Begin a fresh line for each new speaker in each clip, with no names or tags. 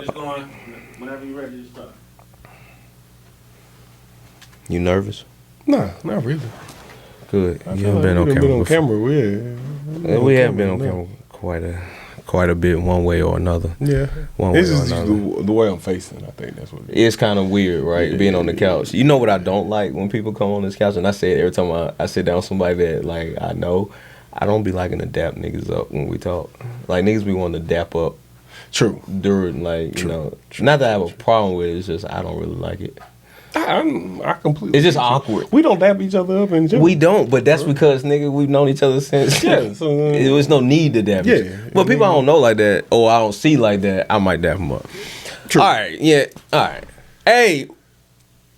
It's going. Whenever you're ready to start.
You nervous?
Nah, not really.
Good.
I
You
feel
haven't been on
we done
camera.
been on
before.
camera.
We have been on camera quite a bit, one way or another.
Yeah.
One way
This
or
is
another.
the way I'm facing. I think that's what it is.
It's kind of weird, right?
Yeah,
being on the couch. You know what I don't like when people come on this couch, and I say it every time I sit down with somebody that like I know. I don't be liking to dap niggas up when we talk. Like niggas be wanting to dap up.
True.
During like
True.
you know, not that I have a problem with it. It's just I don't really like it.
I completely.
It's just awkward.
We don't dap each other up in general.
We don't, but that's because nigga we've known each other since.
Yeah, so,
There was no need to dap.
Yeah,
but people I don't know like that, or I don't see like that, I might dap them up.
True.
All right, yeah, all right. Hey,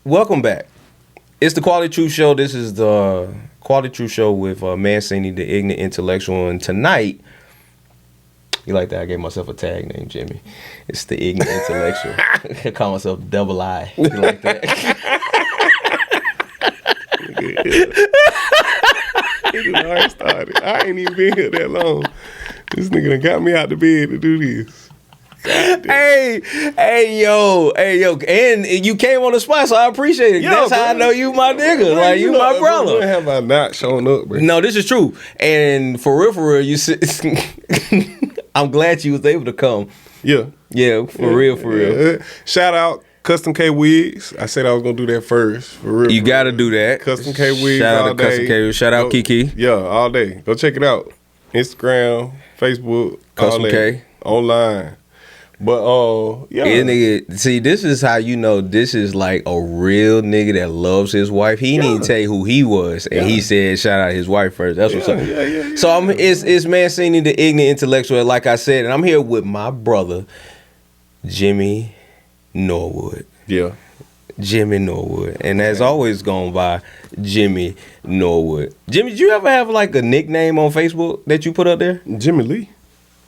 welcome back. It's the Quality Truth Show. This is the Quality Truth Show with Mancini, the ignorant intellectual, and tonight. You like that? I gave myself a tag name, Jimmy. It's the ignorant intellectual. I call myself Double I. You like that?
Nigga already started. I ain't even been here that long. This nigga done got me out the bed to do this.
Hey, yo, and you came on the spot, so I appreciate it.
Yo,
That's
bro.
how I know you my nigga.
Bro,
Like you
know,
my brother.
When have I not shown up, bro?
No, this is true. And for real, you I'm glad you was able to come.
Yeah.
Yeah, for real.
Shout out Custom K Wigs. I said I was gonna do that first. For real.
You gotta do that.
Custom K Wigs.
Shout
all
out to Custom
day.
K Wigs. Shout out
Go-
Kiki.
Yeah, all day. Go check it out. Instagram, Facebook,
Custom
all that.
K.
Online. But yeah.
Yeah, nigga. See, this is how you know this is like a real nigga that loves his wife. He didn't even tell you who he was, and he said shout out his wife first. That's what's up.
Yeah.
So it's Mancini, the ignorant intellectual, like I said, and I'm here with my brother, Jimmy Norwood.
Yeah.
Jimmy Norwood, and as always gone by Jimmy Norwood. Jimmy, did you ever have like a nickname on Facebook that you put up there?
Jimmy Lee.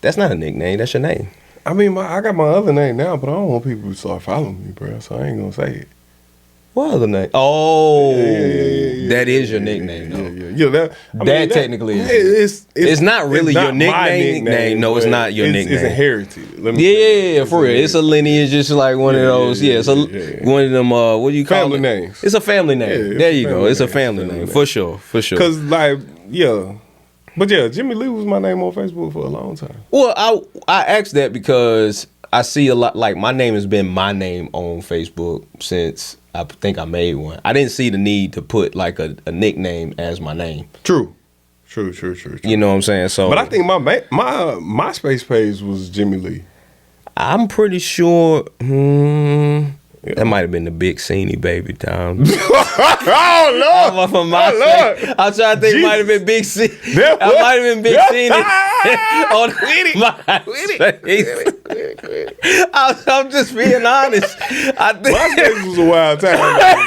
That's not a nickname. That's your name.
I mean, I got my other name now, but I don't want people to start following me, bro. So I ain't gonna say it.
What other name? Oh,
Yeah.
that is your nickname, though.
Yeah.
That technically is. It's not really your
my
nickname. No, it's
but
not your nickname.
It's inherited. Let me say
Yeah,
that.
for real. It's a lineage, just like one of those. Yeah, it's one of them. What do you call
Family
it?
names.
It's a family name.
Yeah,
There
it's
you
a
go.
family
It's a
name.
family name for sure.
Cause like, yeah. But yeah, Jimmy Lee was my name on Facebook for a long time.
Well, I asked that because I see a lot. Like my name has been my name on Facebook since I think I made one. I didn't see the need to put like a nickname as my name.
True.
You know what I'm saying? So,
But I think my MySpace page was Jimmy Lee.
I'm pretty sure. That might have been the Big Sini baby time.
Oh Lord!
From my side. I'm trying to think. It might have been Big C. I might have been Big Sini. On I'm just being honest. I think
MySpace was a wild time.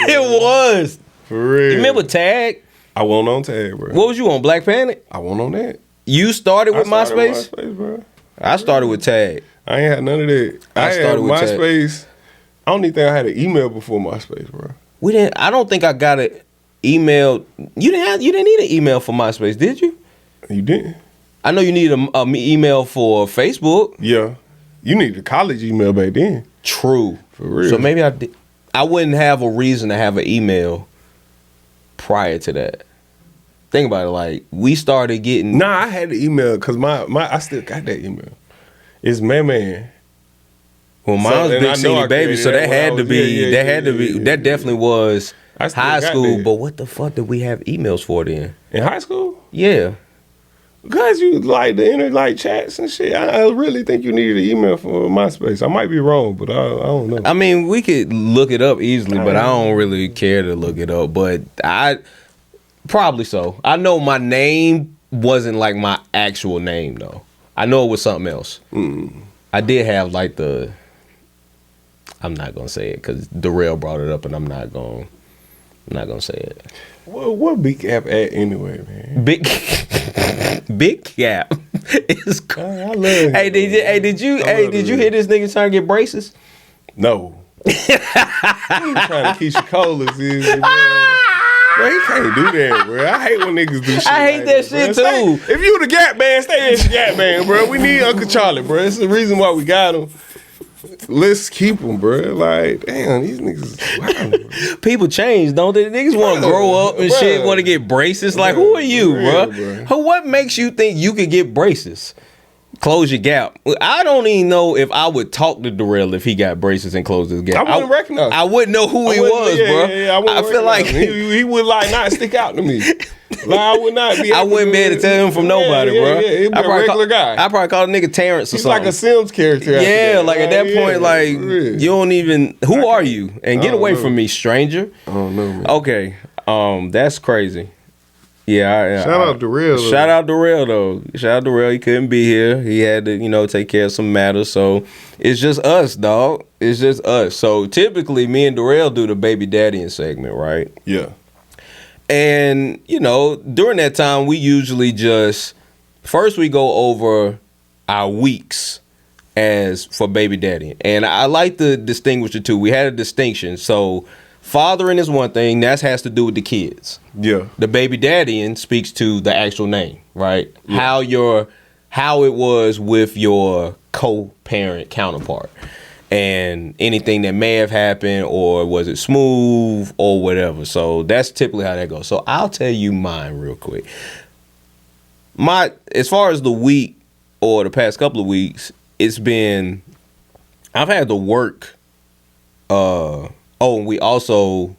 it was.
For real.
You remember Tag?
I wasn't on Tag, bro.
What was you on? Black Panic?
I wasn't on that.
You started with MySpace?
MySpace, bro.
I started with Tag.
I ain't had none of that. I
started
had
with Tag.
MySpace. I don't even think I had an email before MySpace, bro.
I don't think I got an email. You didn't need an email for MySpace, did you?
You didn't?
I know you needed an email for Facebook.
Yeah. You needed a college email back then.
True.
For real.
So maybe I did. I wouldn't have a reason to have an email prior to that. Think about it. Like we started getting.
Nah, I had the email because I still got that email. It's man.
Well, mine was Big Senior Baby, so that had to be. That definitely was high school.
That.
But what the fuck did we have emails for then?
In high school?
Yeah.
Because you like the inner like chats and shit. I really think you needed an email for MySpace. I might be wrong, but I don't know.
I mean, we could look it up easily, but I don't really care to look it up. But I probably so. I know my name wasn't like my actual name though. I know it was something else. I did have like the. I'm not gonna say it because Darrell brought it up, and I'm not gonna say it.
What Big Gap at anyway, man?
Big Gap is cool.
I love it.
Did you hear this nigga trying to get braces?
No. He's trying to keep you cold as is. Bro, he can't do that, bro. I hate when niggas do shit.
I hate that shit
bro.
too.
If you the Gap Band, stay in the Gap Band, bro. We need Uncle Charlie, bro. It's the reason why we got him. let's keep them, bro. Like, damn, these niggas is wild, bro.
People change, don't they? Niggas want to grow up and shit, want to get braces. Like, who are you, bro? What makes you think you could get braces? Close your gap. I don't even know if I would talk to Darrell if he got braces and closed his gap.
I wouldn't recognize him.
I wouldn't know who he was, bro. I feel like
he would like not stick out to me. Like, I would not be.
I wouldn't be able to tell him from nobody, bro.
Yeah, he'd be a regular guy.
I probably call a nigga Terrence or
He's
something.
like a Sims character.
Yeah, like at that point, like you don't even. Who are you? And get away from me, stranger.
I don't know, man.
Okay, that's crazy. Yeah,
shout out Darrell.
Shout out Darrell though. Shout out Darrell. He couldn't be here. He had to, take care of some matters. So it's just us, dog. It's just us. So typically, me and Darrell do the baby daddying segment, right?
Yeah.
And during that time, we usually just first we go over our weeks as for baby daddy, and I like to distinguish the two. We had a distinction. So fathering is one thing that has to do with the kids.
Yeah.
The baby daddying speaks to the actual name, right? Yeah. How it was with your co-parent counterpart. And anything that may have happened, or was it smooth or whatever. So that's typically how that goes. So I'll tell you mine real quick. As far as the week or the past couple of weeks, I've had to work. We also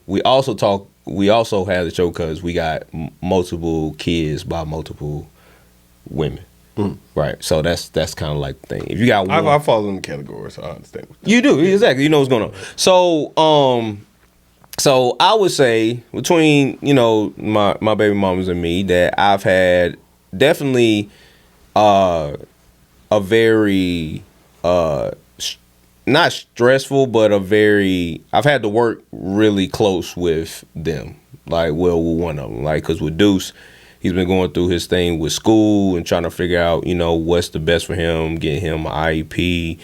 had the show because we got multiple kids by multiple women. Right, so that's kind of like the thing. If you got one,
I fall in the category, so I understand.
You do, exactly. You know what's going on. So I would say between my baby mamas and me that I've had definitely a very not stressful, but I've had to work really close with them, like with one of them, like because with Deuce, he's been going through his thing with school and trying to figure out, what's the best for him, getting him an IEP.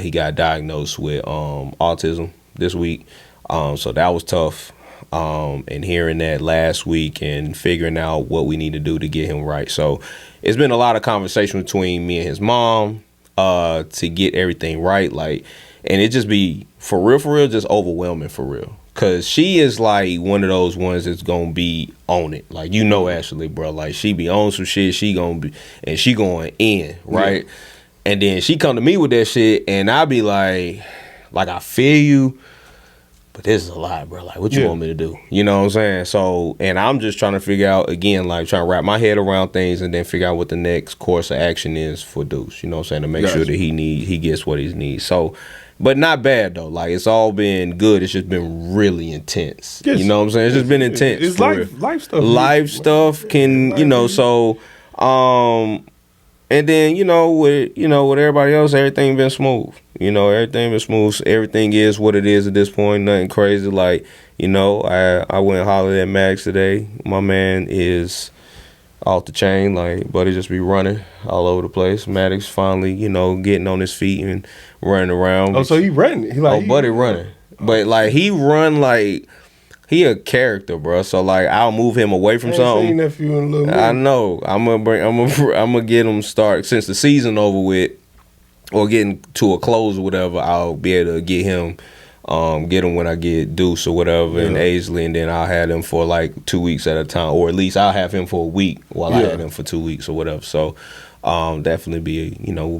He got diagnosed with autism this week. So that was tough. And hearing that last week and figuring out what we need to do to get him right. So it's been a lot of conversation between me and his mom to get everything right. Like, and it just be for real, just overwhelming for real. Cause she is like one of those ones that's gonna be on it. Like, Ashley, bro. Like, she be on some shit. She going in, right? Yeah. And then she come to me with that shit, and I be like I feel you, but this is a lot, bro. Like, what you want me to do? You know what I'm saying? So, and I'm just trying to figure out, again, like trying to wrap my head around things and then figure out what the next course of action is for Deuce. You know what I'm saying? To make sure that he gets what he needs. So, but not bad though. Like, it's all been good. It's just been really intense. Yes. You know what I'm saying? It's just been intense.
It's life stuff.
Life stuff can, so and then, with everybody else, everything been smooth. Everything been smooth. Everything is what it is at this point. Nothing crazy. Like, I went and hollered at Max today. My man is off the chain. Like, buddy just be running all over the place. Maddox finally, getting on his feet and running around.
Oh, so he running?
Buddy running. But like, he run like he a character, bro. So like, I'll move him away from something.
Seen that for you in a little bit.
I know. I'm gonna get him start since the season over with, or getting to a close or whatever. I'll be able to get him when I get Deuce or whatever, and Aisley, and then I'll have him for like 2 weeks at a time, or at least I'll have him for a week while I have him for 2 weeks or whatever. So definitely be, I'll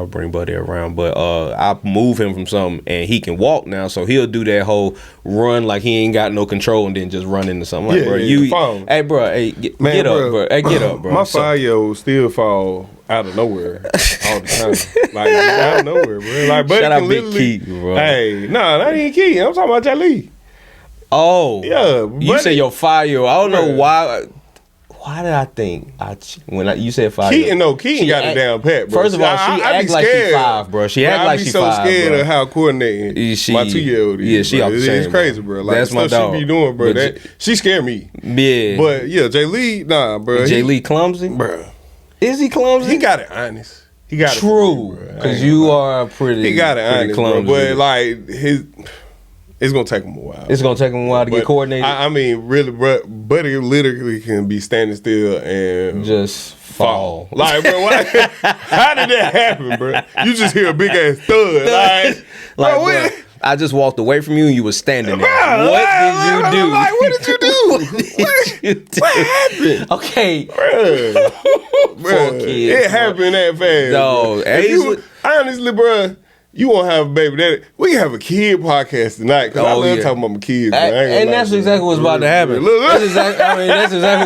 bring Buddy around, but I'll move him from something, and he can walk now, so he'll do that whole run like he ain't got no control and then just run into something. Like, get up, bro. Hey, get up, bro.
My 5-year-old still fall out of nowhere all the time. Like, out of nowhere, bro. Like, Buddy
shout out
can
Big
literally,
Keith, bro.
Hey, nah, that ain't Keith. I'm talking about Jaleel.
Oh,
yeah.
You say your 5-year-old. I don't know why. Why did I think you said 5?
Keaton got it down pat, bro.
First of all, she act like she 5, bro. She act like she 5.
I be so scared
bro.
of how coordinating my 2-year-old is.
Yeah, she off the chain,
it's crazy, bro. Like,
that's my dog.
She be doing, bro. She scare me.
Yeah,
but yeah, Jay Lee, nah, bro.
Jay Lee clumsy,
bro.
Is he clumsy?
He got it honest. He got
true, because you are pretty.
He got it honest,
clumsy,
bro. But like It's gonna take them a while.
It's gonna take them a while to get
But
coordinated.
I mean, really, Buddy literally can be standing still and
Just fall.
Like, bro, how did that happen, bro? You just hear a big ass thud.
Like,
bro,
bro, I just walked away from you and you were standing there.
Bro,
What did you do?
Like, what did you do? What happened?
Okay.
Bruh.
kids,
It happened that fast.
No,
bro. If you, honestly, bro, you won't have a baby daddy. We can have a kid podcast tonight because I love talking about my kids. Man.
And that's exactly what's about to happen. That's exactly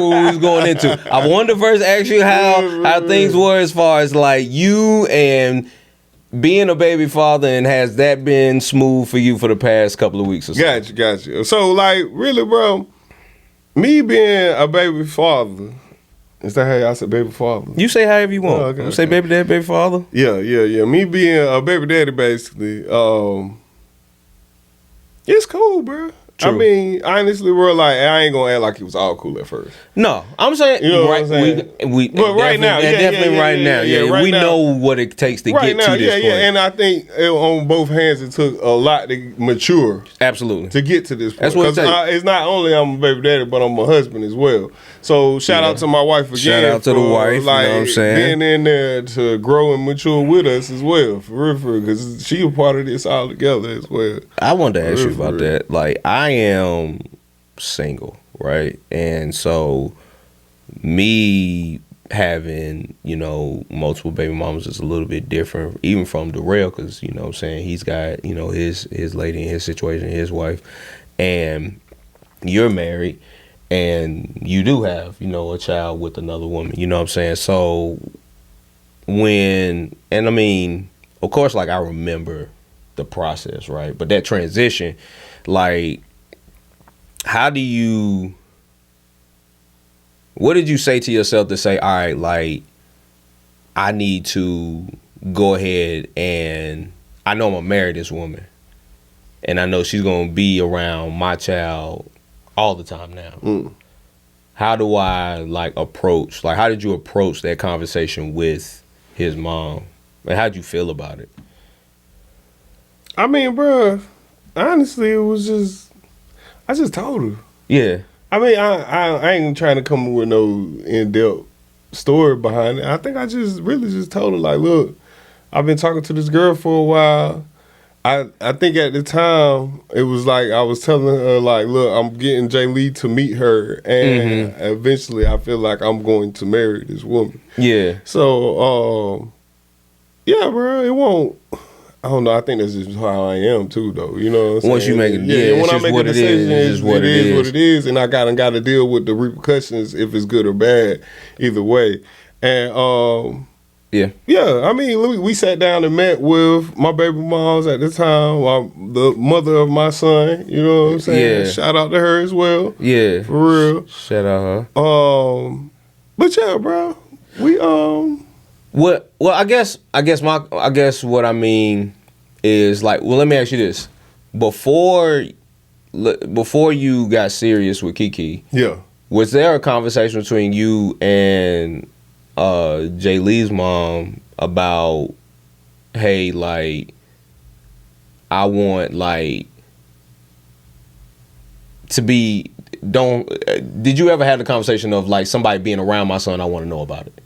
what we was going into. I wanted to first ask you how things were as far as like you and being a baby father, and has that been smooth for you for the past couple of weeks or so?
Got you. So, like, really, bro, me being a baby father, is that how y'all say baby father?
You say however you want.
Okay,
You say baby dad, baby father?
Yeah. Me being a baby daddy, basically, it's cool, bro.
True.
I mean, honestly, bro, like, I ain't gonna act like it was all cool at first.
No, I'm saying,
You know what I'm saying?
But
right now,
right now,
right
we
now.
know what it takes to
Right
get
now,
to this point.
and I think on both hands it took a lot to mature
Absolutely.
to get to this point.
That's what it
'Cause
takes.
it's not only I'm a baby daddy, but I'm a husband as well. So shout out to my wife again.
Shout out to the wife, you know what I'm saying?
Being in there to grow and mature with us as well, for real, because she a part of this all together as well.
I wanted to ask you
For
about
real.
that. Like, I am single, right? And so me having, multiple baby mamas is a little bit different, even from Darrell, because, you know what I'm saying, he's got, his lady in his situation, his wife, and you're married, and you do have, a child with another woman, you know what I'm saying? So of course, like, I remember the process, right? But that transition, like, what did you say to yourself to say, all right, like, I need to go ahead and, I know I'm gonna marry this woman, and I know she's gonna be around my child all the time now. How do I, how did you approach that conversation with his mom? And how'd you feel about it?
I mean, bro, honestly, it was just, I just told her.
Yeah.
I mean, I ain't trying to come with no in-depth story behind it. I think I just really just told her, like, look, I've been talking to this girl for a while. I think at the time, it was like I was telling her, like, look, I'm getting Jay Lee to meet her, and eventually I feel like I'm going to marry this woman.
Yeah.
So, yeah, bro, it won't... I don't know. I think that's just how I am too, though. You know what I'm saying?
Once you make it,
when
it's
I
just
make
what
a
it
decision,
is. It's just what it is.
what it is, and I got to deal with the repercussions if it's good or bad, either way. And yeah. I mean, we sat down and met with my baby moms at the time, the mother of my son. You know what I'm saying?
Yeah.
Shout out to her as well.
Yeah.
For real.
Shout out her.
But yeah, bro, we
What? Well, I guess what I mean is, like, well, let me ask you this: before you got serious with Kiki,
yeah.
was there a conversation between you and Jay Lee's mom about, hey, like, I want, like, to be, did you ever have the conversation of, like, somebody being around my son, I want to know about it?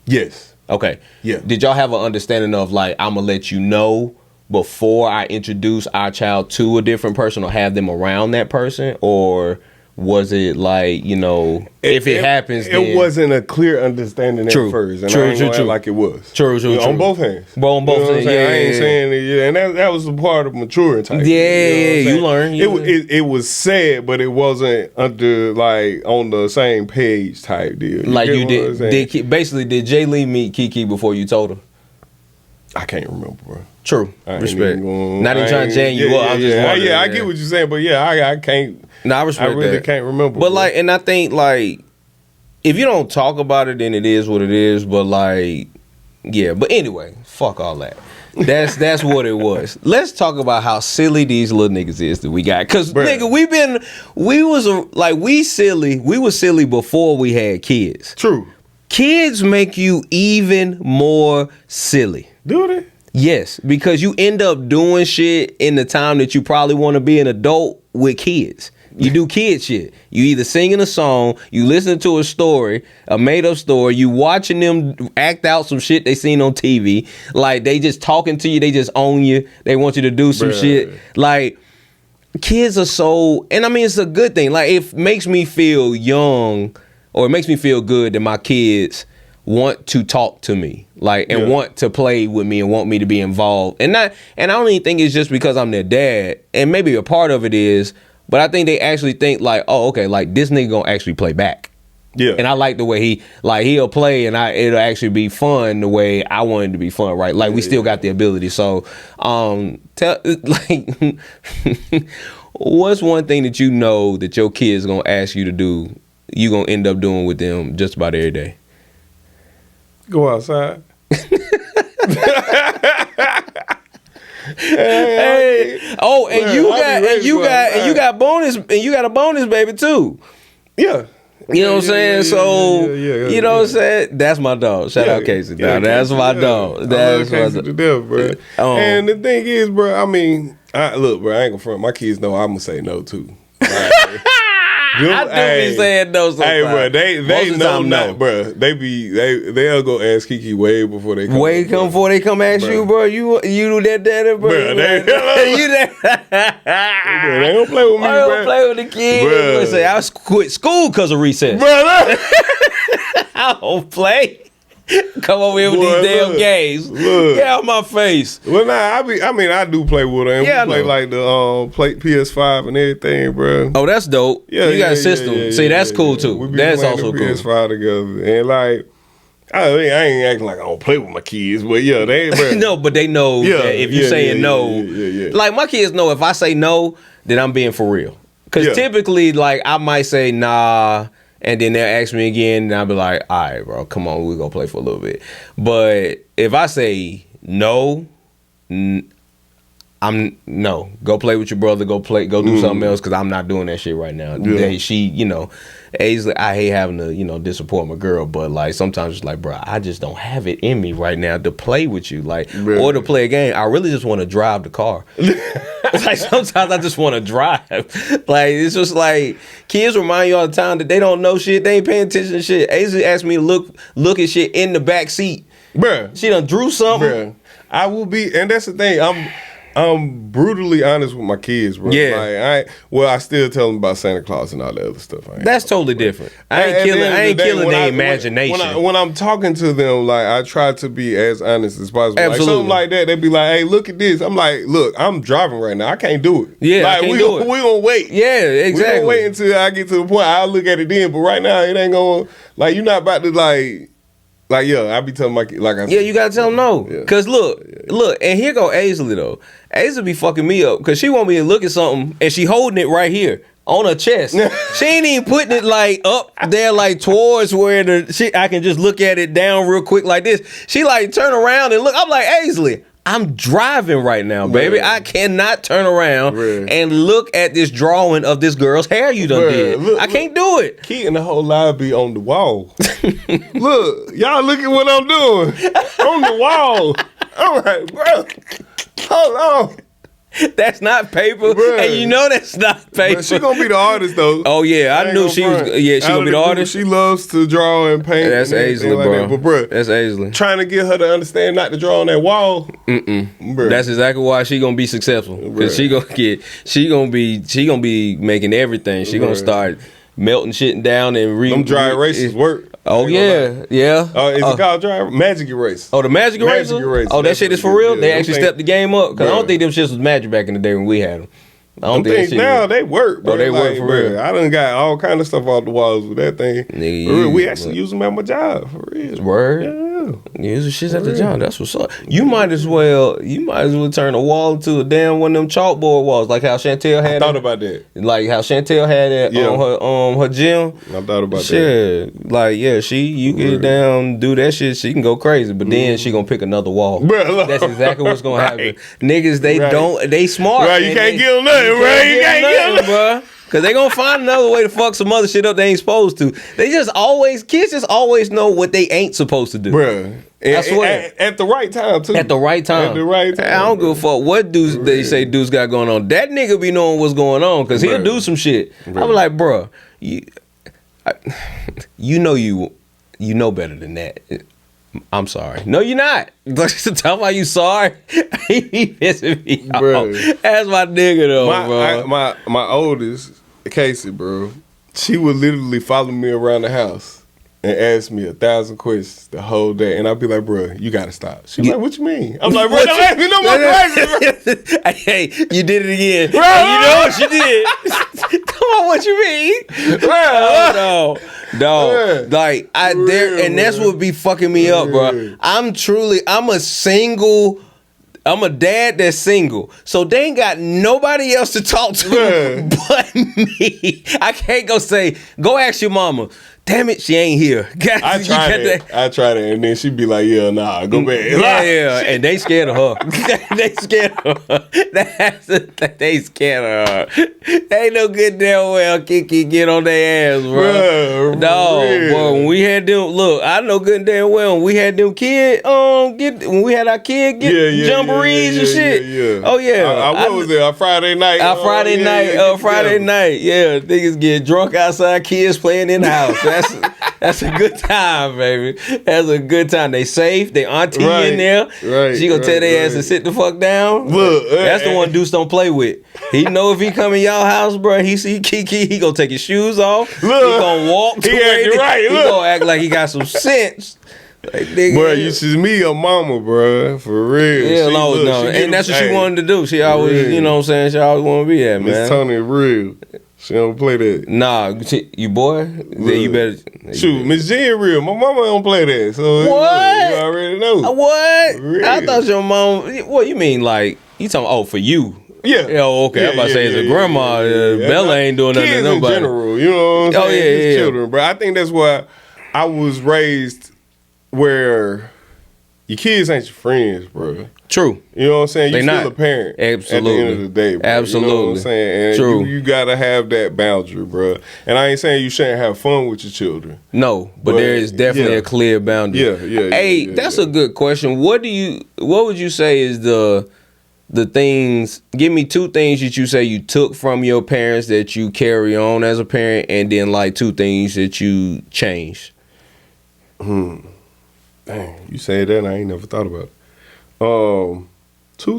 Yes.
Okay.
Yeah.
Did y'all have an understanding of, like, I'm gonna let you know before I introduce our child to a different person or have them around that person? Or was it like, if it happens, then...
It wasn't a clear understanding at first. And I ain't gonna act like it was.
True.
On both hands.
Well, on both
You know what I'm
hands,
saying?
yeah.
I ain't saying it, yeah. And that was a part of maturing type.
You learn.
It was said, but it wasn't under, like, on the same page type deal.
Like, you
get what I'm saying?
basically, did Jay Lee meet Kiki before you told her?
I can't remember, bro.
True.
I
Respect.
ain't
Not even trying to jam you up. I'm just wondering.
I get what you're saying, but yeah, I can't.
I respect that.
I really can't remember.
But,
bro.
like, and I think, like, if you don't talk about it, then it is what it is. But, like, yeah. But anyway, fuck all that. That's what it was. Let's talk about how silly these little niggas is that we got. Cause nigga, we were silly before we had kids.
True.
Kids make you even more silly.
Do they?
Yes, because you end up doing shit in the time that you probably want to be an adult with kids. You do kid shit. You either singing a song, you listen to a story, a made up story, you watching them act out some shit they seen on TV. Like they just talking to you, they just own you. They want you to do some shit. Like kids are so, and I mean it's a good thing. Like it makes me feel young, or it makes me feel good that my kids want to talk to me, like, and want to play with me and want me to be involved. And I don't even think it's just because I'm their dad, and maybe a part of it is, but I think they actually think like, oh, okay, like this nigga gonna actually play back. Yeah. And I like the way he'll play, and it'll actually be fun the way I want it to be fun, right? Like we still got the ability. So, what's one thing that you know that your kids gonna ask you to do, you gonna end up doing with them just about every day?
Go outside.
Hey. Oh, and man, you got a bonus baby too.
Yeah.
You know what I'm saying? So you know what I'm saying? That's my dog. Shout out Casey. That's my dog. That's my dog.
To death, bro. And the thing is, bro, I mean, look, bro, I ain't gonna front. My kids know I'm gonna say no too.
I do be saying no sometimes.
Hey, bro, they know not, bro. They'll go ask Kiki way before they come.
Before they come ask you, bro. You do that, daddy, bro.
Bro, they don't play with me,
I
bro.
don't play with the kids.
Bro.
Say I quit school because of recess.
Bro,
I don't play. Come over here with these damn games. Get out my face.
Well, nah, I do play with them.
Yeah,
we play like the play PS5 and everything, bro.
Oh, that's dope. Yeah, you got a system. See, that's cool too.
We be
that's
playing
also
the
cool.
PS5 together, and like, I ain't acting like I don't play with my kids, but yeah, they bro.
No, but they know that if you saying no, like my kids know if I say no, then I'm being for real. Because typically, like I might say nah. And then they'll ask me again, and I'll be like, all right, bro, come on, we're going to play for a little bit. But if I say no, no. Go play with your brother, go do something else, because I'm not doing that shit right now. Yeah. I hate having to, disappoint my girl, but like sometimes it's like, bro, I just don't have it in me right now to play with you, like, or to play a game. I really just want to drive the car. Like sometimes I just want to drive. Like it's just like kids remind you all the time that they don't know shit, they ain't paying attention to shit. Asia asked me to look at shit in the back seat. Bruh. She done drew something.
Bruh. I will be, and that's the thing. I'm brutally honest with my kids, bro.
Yeah.
Like, I still tell them about Santa Claus and all that other stuff.
That's totally different. I ain't killing their imagination.
When I'm talking to them, like I try to be as honest as possible.
Absolutely.
Like something like that, they be like, "Hey, look at this." I'm like, "Look, I'm driving right now. I can't do it."
Yeah,
like,
I can't do it.
We gonna wait.
Yeah, exactly.
We gonna wait until I get to the point. I'll look at it then. But right now, it ain't gonna. Like, you're not about to Like, I be telling my kid, like I said.
Yeah, you gotta tell them no. Yeah. Cause look, and here go Aisley though. Aisley be fucking me up because she want me to look at something and she holding it right here on her chest. She ain't even putting it like up there like towards where I can just look at it down real quick like this. She like turn around and look. I'm like, Aisley, I'm driving right now, baby. I cannot turn around and look at this drawing of this girl's hair you done did. I can't do it.
Key and the whole line be on the wall. Look, y'all look at what I'm doing. On the wall. I'm like, bro, hold on.
That's not paper, and you know that's not paper.
But she gonna be the artist though.
Oh yeah, I knew she was. Yeah, she gonna be the artist.
She loves to draw and paint.
That's Aisley, bro.
Like that. But
that's Aisley.
Trying to get her to understand not to draw on that wall.
That's exactly why she gonna be successful. Because she gonna be making everything. She gonna start melting shit down and
them dry erasers work.
Oh yeah.
Is it called dry magic erase?
Oh, the magic eraser. Oh, that shit is for real. They actually stepped the game up because I don't think them shits was magic back in the day when we had them. I don't think
now they work, bro.
Oh, they work for real.
I done got all kind of stuff off the walls with that thing.
Nigga,
we actually use them at my job for real.
Word.
Yeah.
Use the shits at the job. That's what's up. You might as well turn a wall into a damn one of them chalkboard walls, like how Chantel had.
I thought about that.
Like how Chantel had it on her gym.
I thought about that.
Shit. Like you get down, do that shit, she can go crazy, but then she gonna pick another wall. That's exactly what's gonna happen. Niggas, they smart.
Right, you can't give them nothing, bro. You can't give them,
bro. Cause they gonna find another way to fuck some other shit up they ain't supposed to. Kids just always know what they ain't supposed to do.
Bruh. And,
I swear.
At the right time, too.
At the right time.
At the right time.
I don't give a fuck what dudes they say dudes got going on. That nigga be knowing what's going on because he'll do some shit. I'm like, bro, you know better than that. I'm sorry. No, you're not. Tell me you sorry. He be pissing me off. That's my nigga though, bro.
My oldest, Casey, bro, she would literally follow me around the house and ask me 1,000 questions the whole day. And I'd be like, bro, you gotta stop. She's like, what you mean? I'm like, bro, don't ask me no more questions, bro.
Hey, you did it again.
Bro,
you know what you did. Come on, what you mean? No. Like and that's what be fucking me up, bro. I'm a dad that's single, so they ain't got nobody else to talk to but me. I can't go ask your mama. Damn it, she ain't here.
I tried it, and then she'd be like, yeah, nah, go back.
Yeah, and they scared of her. They scared of her. They scared of her. They ain't no good damn well Kiki get on their ass, bro. No, bro, when we had them, look, I know good and damn well when we had them kids, when we had our kid get jamborees and shit.
Yeah.
Oh, yeah.
What was it, a Friday night?
Friday night, yeah. Niggas get drunk outside, kids playing in the house. That's a good time, baby. That's a good time. They safe. They auntie in there. She gonna tell their ass to sit the fuck down.
Look,
that's the one Deuce don't play with. He know if he come in y'all house, bro, he see Kiki, he gonna take his shoes off.
Look,
he gonna walk.
He
gonna act like he got some sense. Like, nigga,
bro, you see me a mama, bro, for real.
Yeah, no, and that's what she wanted to do. She always, you know what I'm saying, she always want to be at, man.
Miss Tony real. She don't play that.
Nah, you boy, then you better
shoot. Miss Jen real. My mama don't play that. So
what?
You already know.
What?
Real.
I thought your mom. What you mean? Like you talking? Oh, for you?
Yeah.
Yeah. Okay. I'm about to say as a grandma, Bella ain't doing nothing to nobody.
In general, you know what I'm saying? Children, bro. I think that's why I was raised where your kids ain't your friends, bro.
True.
You know what I'm saying? You're still
not
a parent.
Absolutely.
At the end of the day, bro.
Absolutely.
You know what I'm saying? And
True.
You gotta have that boundary, bro. And I ain't saying you shouldn't have fun with your children.
No, but there is definitely a clear boundary.
Yeah.
Hey, that's a good question. What would you say is the things? Give me 2 things that you say you took from your parents that you carry on as a parent, and then like 2 things that you changed.
Dang, you said that and I ain't never thought about it. 2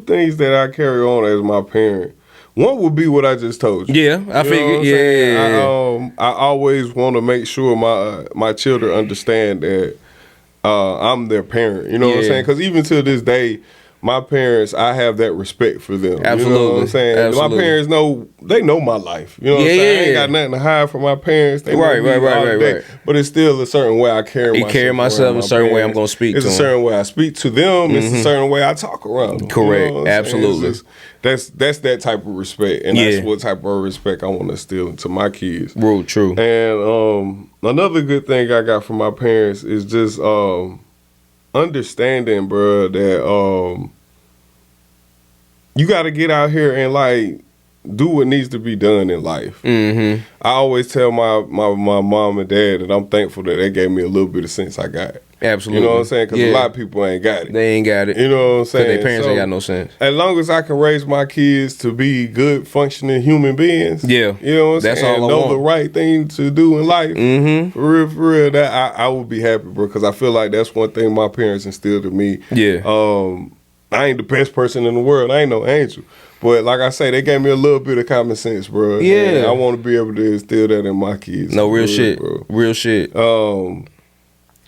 things that I carry on as my parent. One would be what I just told you.
Yeah, I figured. Yeah.
I always want to make sure my children understand that I'm their parent. You know what I'm saying? Because even to this day, my parents, I have that respect for them.
Absolutely.
You know what I'm saying?
Absolutely.
My parents know my life. You know what I'm saying? I ain't got nothing to hide from my parents. They
right.
But it's still a certain way I carry myself.
A certain way I'm going to speak to them.
It's a certain way I speak to them. It's a certain way I talk around them.
Correct.
You know
Absolutely.
That's that type of respect. And that's what type of respect I want to instill into my kids.
Real true.
And another good thing I got from my parents is just understanding, bro, that you got to get out here and like do what needs to be done in life. Mm-hmm. I always tell my mom and dad that I'm thankful that they gave me a little bit of sense I got.
Absolutely.
You know what I'm saying? Because a lot of people ain't got it.
They ain't got it.
You know what I'm saying?
Because their parents ain't got no sense.
As long as I can raise my kids to be good, functioning human beings.
Yeah.
You know what I'm saying?
That's all I
know
want.
the right thing to do in life. Mm-hmm. For real, that I would be happy, bro. Because I feel like that's one thing my parents instilled in me.
Yeah.
I ain't the best person in the world. I ain't no angel. But like I say, they gave me a little bit of common sense, bro.
Yeah.
And I want to be able to instill that in my kids.
No, real shit.
Bro.
Real shit.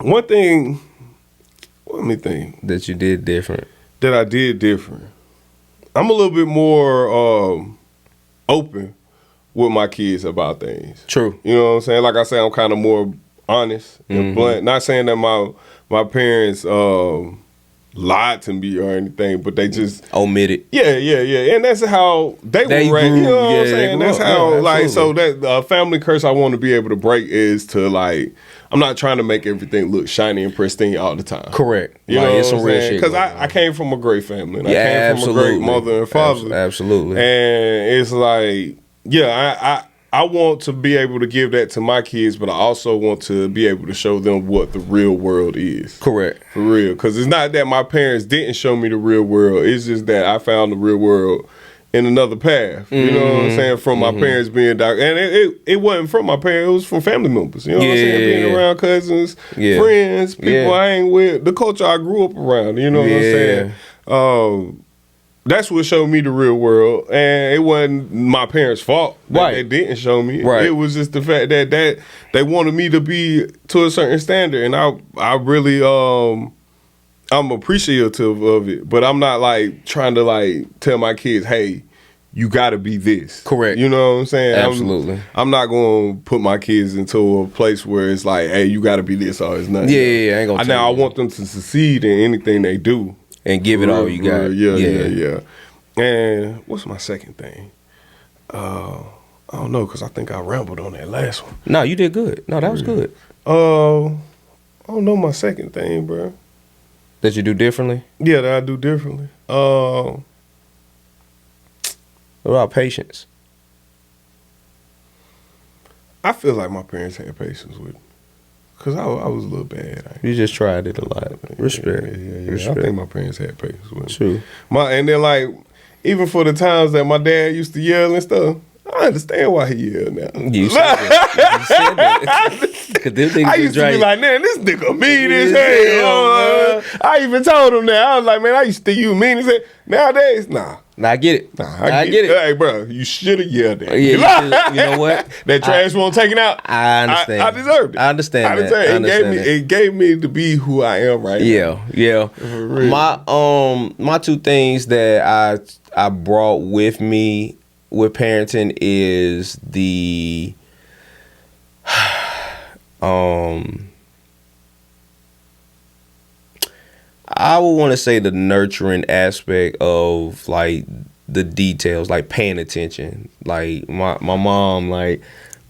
One thing, let me think.
That you did different.
That I did different. I'm a little bit more open with my kids about things.
True.
You know what I'm saying? Like I say, I'm kind of more honest and blunt. Not saying that my parents lied to me or anything, but they just
omitted.
Yeah. And that's how they were raised. You know what I'm saying? That's how, so that family curse I want to be able to break is to, like, I'm not trying to make everything look shiny and pristine all the time.
Correct.
You know
it's
what I'm
some real
saying?
shit.
Because I came from a great family. And I came from
absolutely.
a great mother and father.
Absolutely.
And it's like, I want to be able to give that to my kids, but I also want to be able to show them what the real world is.
Correct.
For real. Because it's not that my parents didn't show me the real world. It's just that I found the real world in another path. You know what I'm saying? From my parents being doctors. And it wasn't from my parents. It was from family members. You know what I'm saying? Being around cousins, friends, people I ain't with. The culture I grew up around. You know what I'm saying? That's what showed me the real world, and it wasn't my parents' fault that they didn't show me.
Right.
It was just the fact that they wanted me to be to a certain standard, and I really I'm appreciative of it, but I'm not like trying to like tell my kids, hey, you got to be this.
Correct.
You know what I'm saying?
Absolutely.
I'm not going to put my kids into a place where it's like, hey, you got to be this or it's nothing.
Yeah, I ain't gonna.
I want them to succeed in anything they do.
And give it all you got.
Yeah. And what's my second thing? I don't know, because I think I rambled on that last one.
No, you did good. No, that was good.
I don't know my second thing, bro.
That you do differently?
Yeah, that I do differently.
What about patience?
I feel like my parents had patience with me. Because I was a little bad.
You just tried it a lot. Respect.
Yeah.
Respect.
I think my parents had patience with me.
True.
And then, like, even for the times that my dad used to yell and stuff, I understand why he yelled now.
You said that.
I used to be like, man, this nigga mean as hell. I even told him that. I was like, man, I used to think you mean as hell. Nowadays, nah.
Nah, I get it.
I get it. Hey, bro, you should have yelled at me.
Yeah, you know what?
That trash won't taken out.
I understand.
I deserved it.
I understand that.
It gave me to be who I am right now.
Yeah. My two things that I brought with me with parenting is the I would want to say the nurturing aspect of like the details, like paying attention. Like my mom like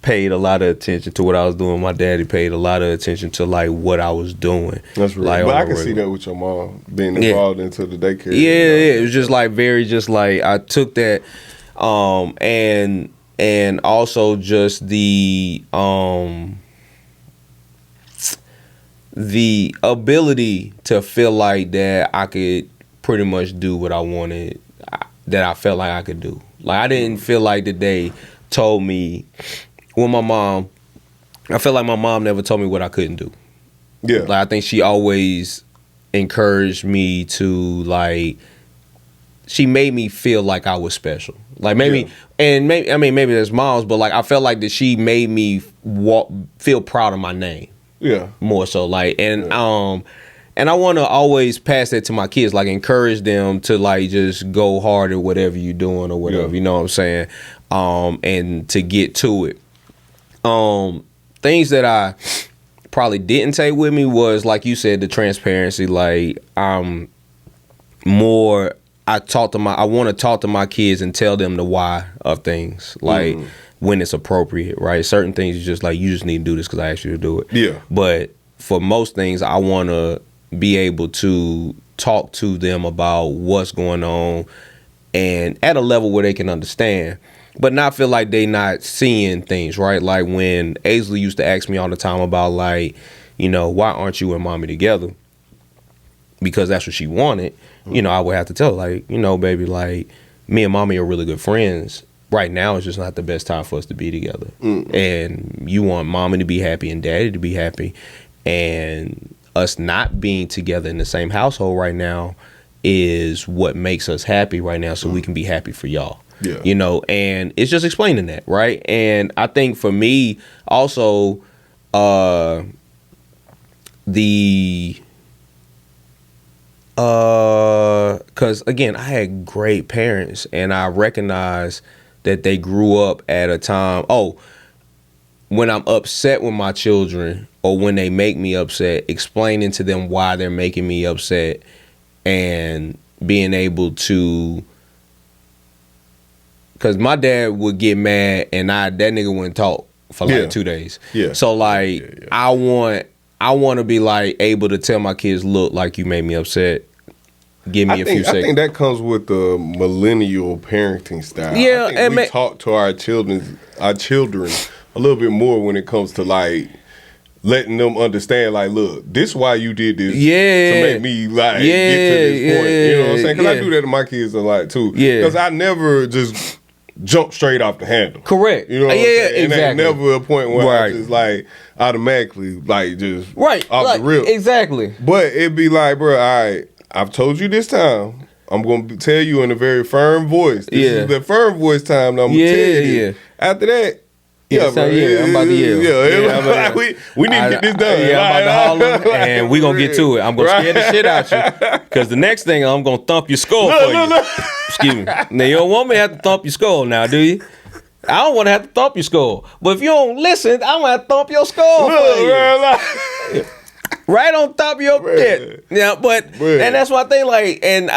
paid a lot of attention to what I was doing. My daddy paid a lot of attention to like what I was doing.
That's right.
Like,
but I can see that with your mom being involved into the daycare.
Yeah. It was just like very just like I took that and also just the ability to feel like that I could pretty much do what I wanted, that I felt like I could do. Like I didn't feel like that they told me, with my mom, I felt like my mom never told me what I couldn't do.
Yeah.
Like I think she always encouraged me to like, she made me feel like I was special. Like maybe, maybe that's moms, but like I felt like that she made me feel proud of my name.
Yeah.
More so like, and I want to always pass that to my kids, like encourage them to like just go hard at whatever you're doing or whatever, you know what I'm saying? And to get to it. Things that I probably didn't take with me was, like you said, the transparency. Like I want to talk to my kids and tell them the why of things, like when it's appropriate, right? Certain things you just need to do this because I asked you to do it. Yeah. But for most things, I want to be able to talk to them about what's going on and at a level where they can understand, but not feel like they not seeing things, right? Like when Aisley used to ask me all the time about like, you know, why aren't you and mommy together? Because that's what she wanted. You know, I would have to tell her, like, you know, baby, like, me and mommy are really good friends. Right now, it's just not the best time for us to be together. And you want mommy to be happy and daddy to be happy. And us not being together in the same household right now is what makes us happy right now, so we can be happy for y'all. Yeah. You know, and it's just explaining that, right? And I think for me, also, because again, I had great parents, and I recognize that they grew up at a time. When I'm upset with my children, or when they make me upset, explaining to them why they're making me upset, and being able to. Because my dad would get mad, and that nigga wouldn't talk for like 2 days. Yeah. So like, I want to be like able to tell my kids, look, like you made me upset. Give me a few
I
seconds.
think that comes with the millennial parenting style.
Yeah,
I think we talk to our children a little bit more when it comes to like letting them understand, like, look, this is why you did this to make me like get to this point. You know what I'm saying? Because I do that to my kids a lot too. Yeah, because I never just jump straight off the handle.
Correct.
You know what I'm saying?
Exactly.
And there's never a point where I just like automatically like just off
like,
the rip.
Exactly.
But it'd be like, bro, all right, I've told you this time. I'm going to tell you in a very firm voice. This is the firm voice time that I'm going to tell you. After that,
I'm about to yell.
We need to get this done.
Yeah, I'm about to holler, and we going to get to it. I'm going to scare the shit out you. Because the next thing, I'm going to thump your skull for you. Excuse me. Now, you don't want me to have to thump your skull now, do you? I don't want to have to thump your skull. But if you don't listen, I'm going to have to thump your skull for you. Right on top of your head. Yeah, and that's what I think, like, and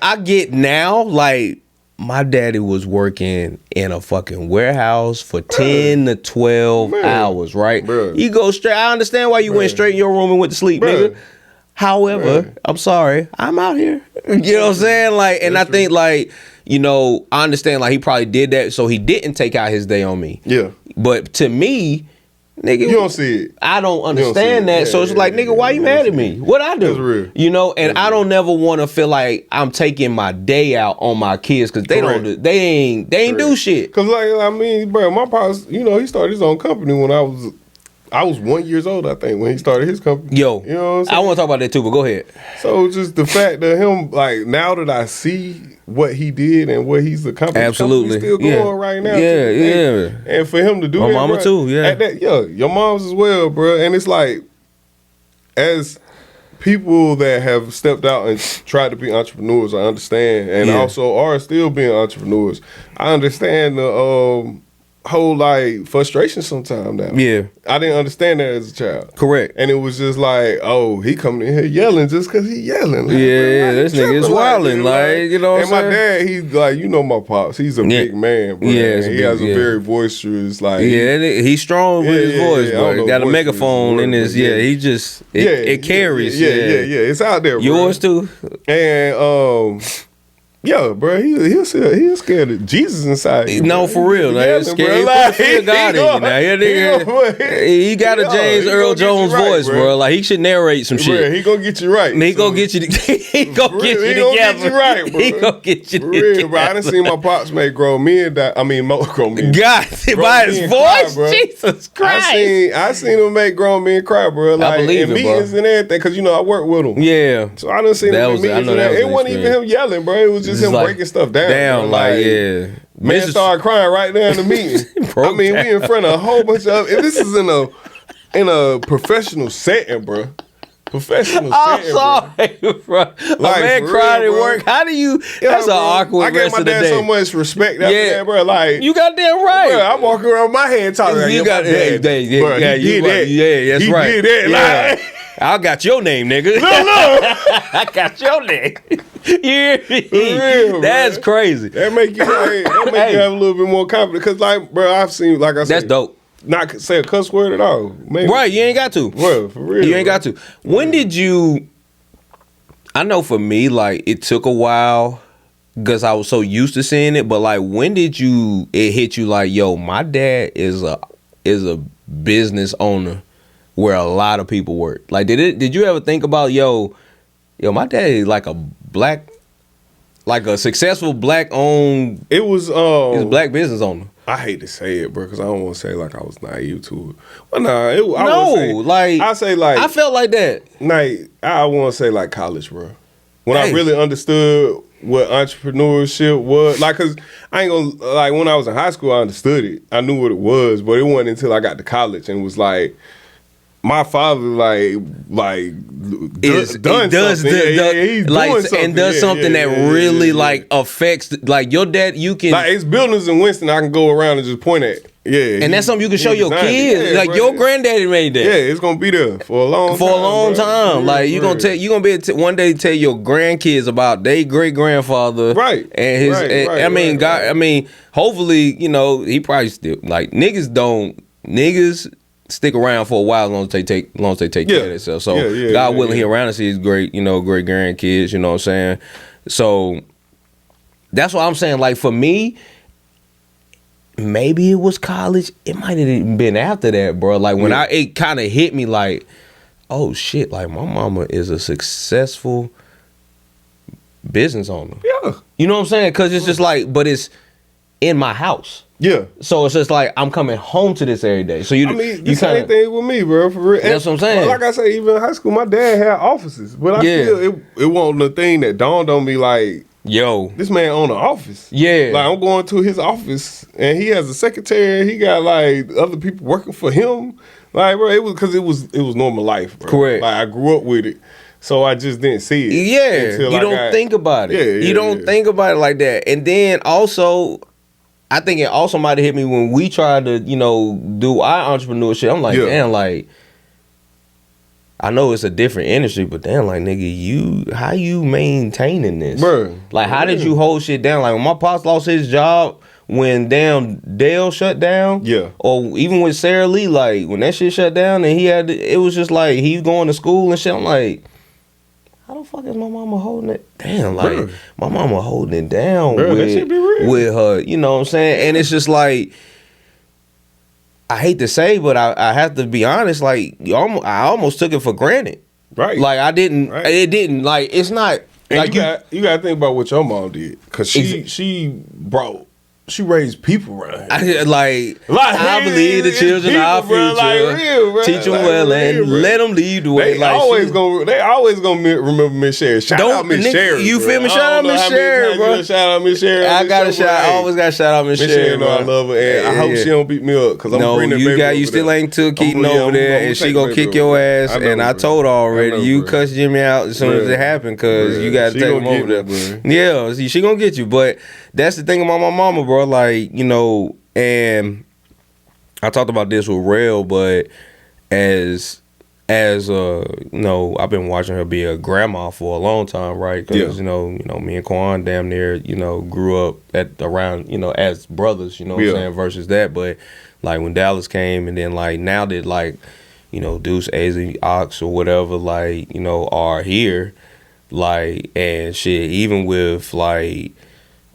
I get now, like, my daddy was working in a fucking warehouse for 10 to 12 hours, right? You go straight. I understand why you went straight in your room and went to sleep, nigga. However, I'm sorry, I'm out here. You know what I'm saying? Like, and I think, like, you know, I understand, like, he probably did that so he didn't take out his day on me. Yeah. But to me, nigga, you don't see it. I don't understand that. So it's like, nigga, why you mad at me? What I do? That's real. You know, and I don't never want to feel like I'm taking my day out on my kids because they ain't do shit. Cause like, I mean, bro, my pops, you know, he started his own company when I was 1 year old, I think, when he started his company. Yo, you know what I'm saying? I want to talk about that too, but go ahead. So just the fact that him, like, now that I see what he did and what he's accomplished, absolutely, still going right now. Yeah. And for him to do that, my mama too. Yeah, at that, your mom's as well, bro. And it's like, as people that have stepped out and tried to be entrepreneurs, I understand, and also are still being entrepreneurs. I understand the whole like frustration sometimes now. Yeah. I didn't understand that as a child. Correct. And it was just like, oh, he coming in here yelling just cause he yelling. Like, this nigga is wilding. Like, you know what I'm saying? And my dad, he's like, you know my pops, he's a big man, bro. Yeah. He has a very boisterous, like. Yeah, he's strong with his voice, bro. Got a megaphone in his, he just, it carries. Yeah. It's out there, bro. Yours too? And, yo, bro, he's scared of Jesus inside him. No, for real. Like, scared. Like, he got it. He got a James Earl Jones voice, bro. Like, he should narrate some shit. Bro, he gonna get you right. He gonna get you. He gonna get you together. Get you right, bro. He gonna get you together. Real, bro. I done seen my pops make grown men die. I mean, grown men. God, by his voice, cry, Jesus Christ. I seen him make grown men cry, bro. Like, I believe in meetings and everything, because you know I work with him. Yeah. So I done seen him in meetings and everything. It wasn't even him yelling, bro. It was just him like, breaking stuff down. Like, man started crying right there in the meeting. I mean, we in front of a whole bunch of. And this is in a professional setting, bro. Professional setting. I'm sorry, bro. Like, a man cried at work. How do you? That's an awkward rest of the day. I gave my dad so much respect after that, bro. Like, you got damn right. Bro, I'm walking around my head talking. Like, you got that. Bro, he did that. Yeah, that's right. He did that. Like, I got your name, nigga. No. I got your name. Real, that's crazy. That make you have a little bit more confidence. Cause like, bro, I've seen, like I said, that's dope. Not say a cuss word at all. Maybe. Right, you ain't got to. Bro, for real. You ain't got to. When did you? I know for me, like, it took a while because I was so used to seeing it. But like, when did it hit you? Like, yo, my dad is a business owner where a lot of people work. Like, did you ever think about, yo, my dad is like a successful black owned. It was he's a black business owner. I hate to say it, bro, because I don't want to say like I was naive to it. Well, I say like I felt like that. Like, I want to say like college, bro. When I really understood what entrepreneurship was, like, cause I ain't gonna, like, when I was in high school, I understood it. I knew what it was, but it wasn't until I got to college and was like, my father does something that really like affects, like, your dad. You can, like, it's buildings in Winston I can go around and just point at. Yeah, and that's something you can show your kids. Yeah, like, bro, your granddaddy made that. Yeah, it's gonna be there for a long time. Like, you gonna be able to one day tell your grandkids about their great grandfather, right? And his. I mean, hopefully, you know, he probably still, like, niggas stick around for a while as long as they take care of themselves. So God willing, he around to see his great grandkids. You know what I'm saying? So that's what I'm saying. Like for me, maybe it was college. It might have even been after that, bro. Like when it kind of hit me, like, oh shit, like my mama is a successful business owner. Yeah, you know what I'm saying? Because it's just like, but it's in my house. Yeah. So it's just like I'm coming home to this every day. So you, I mean,
the same thing with me, bro. For real.
That's what I'm saying.
Like I say, even in high school, my dad had offices, but I feel it wasn't the thing that dawned on me like, yo, this man own an office. Yeah. Like I'm going to his office and he has a secretary. He got like other people working for him. Like, bro, it was because it was normal life, bro. Correct. Like I grew up with it. So I just didn't see it.
Yeah. You don't think about it. Yeah, you don't think about it like that. And then also, I think it also might have hit me when we tried to, do our entrepreneurship. I'm like, damn, like, I know it's a different industry, but damn, like, nigga, how you maintaining this? Bro. Like, how did you hold shit down? Like, when my pops lost his job, when damn Dale shut down, or even with Sarah Lee, like, when that shit shut down and it was just like, he's going to school and shit, I'm like, how the fuck is my mama holding it? Damn, like, my mama holding it down with her, you know what I'm saying? And it's just like, I hate to say, but I have to be honest, like, I almost took it for granted. Right. Like, I didn't, it didn't, like, it's not.
And like you got to think about what your mom did. Because she raised people around here.
I believe the children are our future. Like, real, teach them well and let them lead the way.
They always gonna remember Miss Sherry. Shout out Miss Sherry.
You feel me? Shout out Miss Sherry, bro.
Shout out Miss Sherry.
I always got to shout out Miss Sherry.
I love her, and I hope she don't beat me up because I'm bringing the baby.
You still ain't took Keaton over there, and she gonna kick your ass. And I told her already, you cuss Jimmy out as soon as it happened because you got to take him over there. Yeah, she gonna get you, but. That's the thing about my mama, bro. Like, and I talked about this with Rail, but as I've been watching her be a grandma for a long time, right? Because me and Quan damn near grew up around as brothers, what I'm saying, versus that. But like when Dallas came, and then like now that like Deuce, AZ, Ox or whatever are here, like and shit, even with like.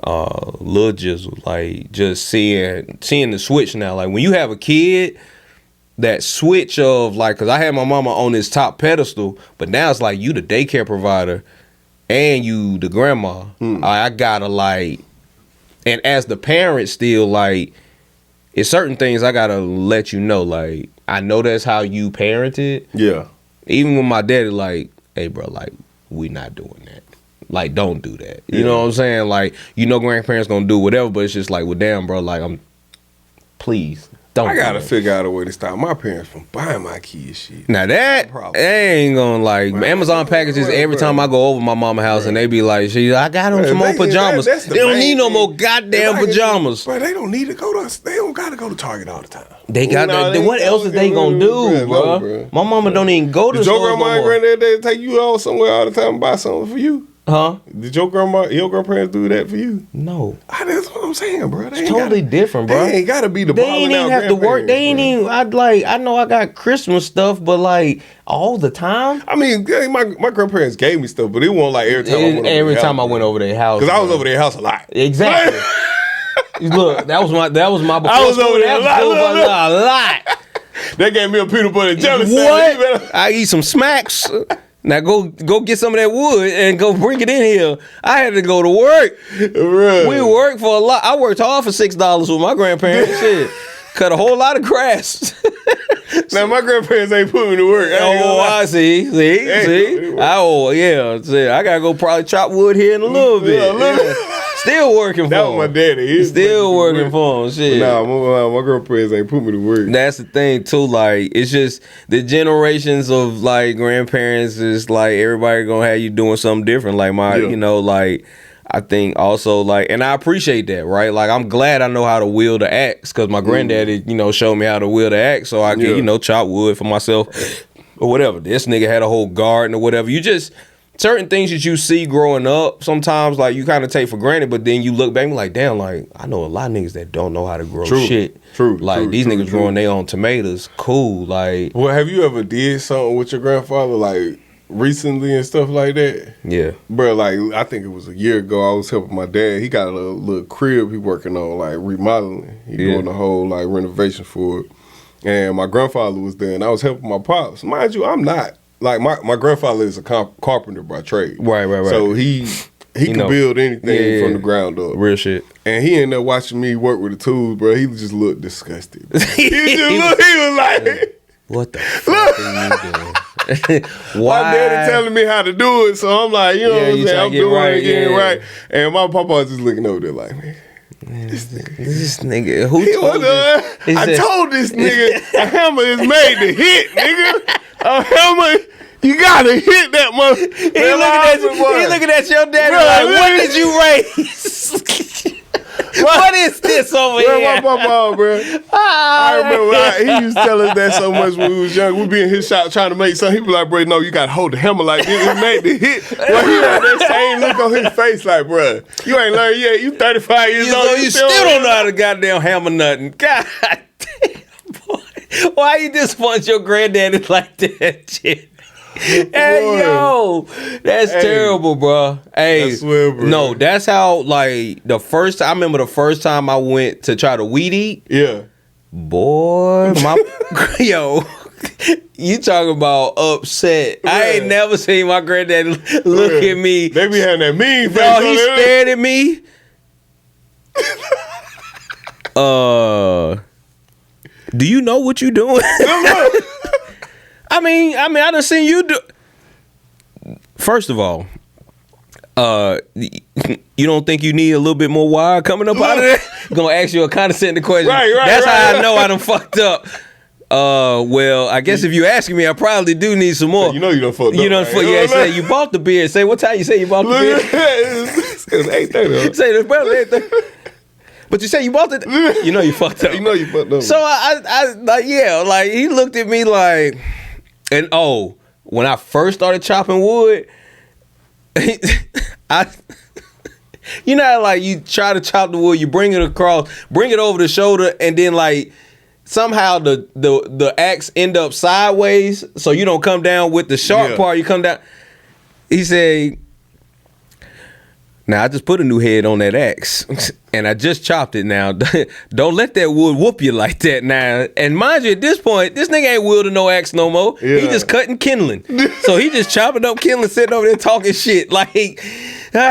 Lil Jizzle, like just seeing the switch now. Like when you have a kid, that switch of like, cause I had my mama on this top pedestal, but now it's like you the daycare provider and you the grandma. I gotta like, and as the parent still like, it's certain things I gotta let you know. Like I know that's how you parented. Yeah. Even with my daddy, like, hey bro, like we not doing that. Like, don't do that. You know what I'm saying? Like, grandparents gonna do whatever, but it's just like, well, damn, bro, like, please, don't.
I gotta figure out a way to stop my parents from buying my kids shit.
Now that ain't gonna like Amazon packages every time I go over my mama's house and they be like, I got them some more pajamas. They don't need no more goddamn pajamas.
But they don't need to go to. They don't gotta go to Target all the time.
They got what else is they gonna do, bro? My mama don't even go to the store.
Your grandma and granddad they take you out somewhere all the time and buy something for you. Huh? Did your grandparents do that for you?
No.
That's what I'm saying, bro.
It's totally different, bro.
They ain't gotta be the
They ain't even have to work. They ain't even. I know I got Christmas stuff, but like all the time.
I mean, my grandparents gave me stuff, but it wasn't like every time I went over their house. Because I was over their house a lot.
Exactly. Look, that was my. Before
I was over there a
lot.
They gave me a peanut butter and jelly
sandwich. I eat some smacks. Now go get some of that wood and go bring it in here. I had to go to work. Right. We worked for a lot. I worked hard for $6 with my grandparents. Shit, cut a whole lot of grass.
Now my grandparents ain't put me to work.
I see. I gotta go probably chop wood here in a little bit. Still working for him.
That was my daddy.
He's still working for him. Shit.
Nah, my grandparents ain't put me to work.
That's the thing too. Like it's just the generations of like grandparents is like everybody gonna have you doing something different. Like like I think also like, and I appreciate that, right? Like I'm glad I know how to wield the axe because my granddaddy, showed me how to wield the axe, so I can chop wood for myself or whatever. This nigga had a whole garden or whatever. You just certain things that you see growing up, sometimes like you kind of take for granted, but then you look back and be like, damn, like I know a lot of niggas that don't know how to grow shit. Like these niggas growing their own tomatoes, cool. Like,
well, have you ever did something with your grandfather like recently and stuff like that?
Yeah,
bro. Like I think it was a year ago. I was helping my dad. He got a little crib he working on, like remodeling. He doing the whole like renovation for it. And my grandfather was there, and I was helping my pops. Mind you, I'm not. Like, my grandfather is a carpenter by trade.
Right.
So he can build anything from the ground up.
Real shit.
And he ended up watching me work with the tools, bro. He just looked disgusted. He was like,
what the fuck are you doing? Why?
My daddy telling me how to do it, so I'm like, you know what I'm saying? I'm doing it, getting right. And my papa was just looking over there like, man.
This nigga, who told you?
I told this nigga a hammer is made to hit, nigga. A hammer, you gotta hit that mother.
He looking at your daddy like, what did you raise? What is this over here?
My papa, bro. I remember he used to tell us that so much when we was young. We'd be in his shop trying to make something. He'd be like, bro, no, you gotta hold the hammer like this. It made the hit. Well, he had that same look on his face like, bro, you ain't learned yet. You 35 years old.
You still don't know how to goddamn hammer nothing. God damn, boy. Why you disappoint your granddaddy like that shit? Hey, yo, that's terrible, bro. Hey,
I swear, bro.
No, that's how, like, I remember the first time I went to try to weed eat.
Yeah.
Boy, yo, you talking about upset. Yeah. I ain't never seen my granddaddy look at me.
They be having that mean face.
No, he stared at me. Do you know what you doing? I mean, I done seen you do. First of all, you don't think you need a little bit more wire coming up out of there? Gonna ask you a condescending question.
Right.
That's how I know I done fucked up. Well, I guess if you asking me, I probably do need some more.
You know you done fucked up.
You done say you bought the beer. Say what time you say you bought the beer?
It's 8:30.
Say it's probably 8:30. But you say you bought it. You know you fucked up.
You know you fucked up.
So I like, yeah, like he looked at me like, and when I first started chopping wood, you know how, like, you try to chop the wood, you bring it across, bring it over the shoulder, and then like somehow the axe end up sideways, so you don't come down with the sharp part. You come down. He said, now I just put a new head on that axe, and I just chopped it. Now, don't let that wood whoop you like that now. And mind you, at this point, this nigga ain't wielding no axe no more. Yeah. He just cutting kindling. So he just chopping up kindling, sitting over there talking shit. Like, but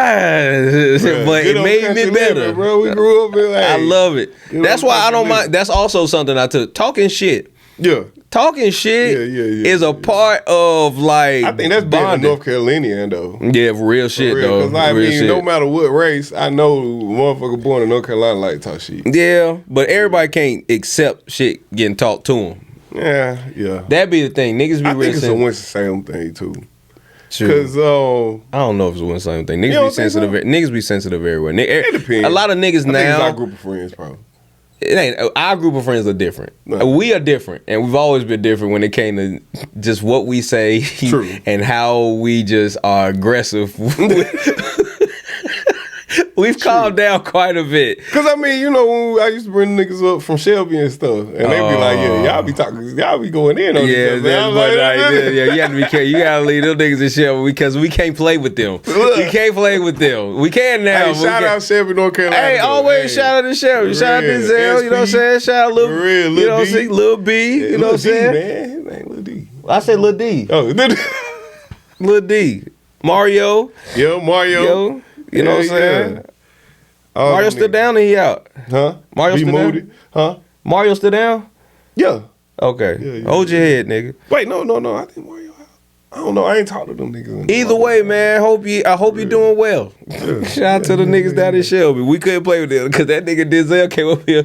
it made me better.
Bro, we grew up in like,
I love it. That's why I don't mind. That's also something I took. Talking shit.
Yeah.
Talking shit is a part of, like,
I think that's bonding. North Carolinian though.
Yeah, real shit though.
Because no matter what race, I know motherfucker born in North Carolina like to talk shit.
Yeah, but everybody can't accept shit getting talked to them.
Yeah.
That be the thing. Niggas be
I think it's a Winston-Salem thing too.
Because I don't know if it's one same thing. Niggas be sensitive. So? Niggas be sensitive everywhere.
It depends.
A lot of niggas now.
Think it's our group of friends, probably.
It ain't. Our group of friends are different.
No.
We are different, and we've always been different when it came to just what we say and how we just are aggressive. We've calmed down quite a bit.
Cause I mean, you know, when I used to bring niggas up from Shelby and stuff, and they be like, "Yeah, y'all be going in on each other."
You have to be careful. You gotta leave them niggas in Shelby because we can't play with them. You can't play with them. We can now.
Hey, shout out Shelby, North Carolina.
Hey, always shout out to Shelby. Shout out to Denzel. You know what I'm saying? Shout out Lil B. You know what I'm saying? Lil B. You know what I'm saying?
Man, his name Lil D.
I say Lil D.
Oh,
Lil D. Mario.
Yo, Mario.
You know what I'm saying? Mario still down or he out?
Huh?
Mario still down?
Huh?
Mario still down?
Yeah.
Okay. Hold your head, nigga.
Wait, no. I think Mario out. I don't know. I ain't talked to them niggas.
Either way, man. I hope you're doing well. Yeah. Shout out to the niggas down in Shelby. We couldn't play with them because that nigga Denzel came up here.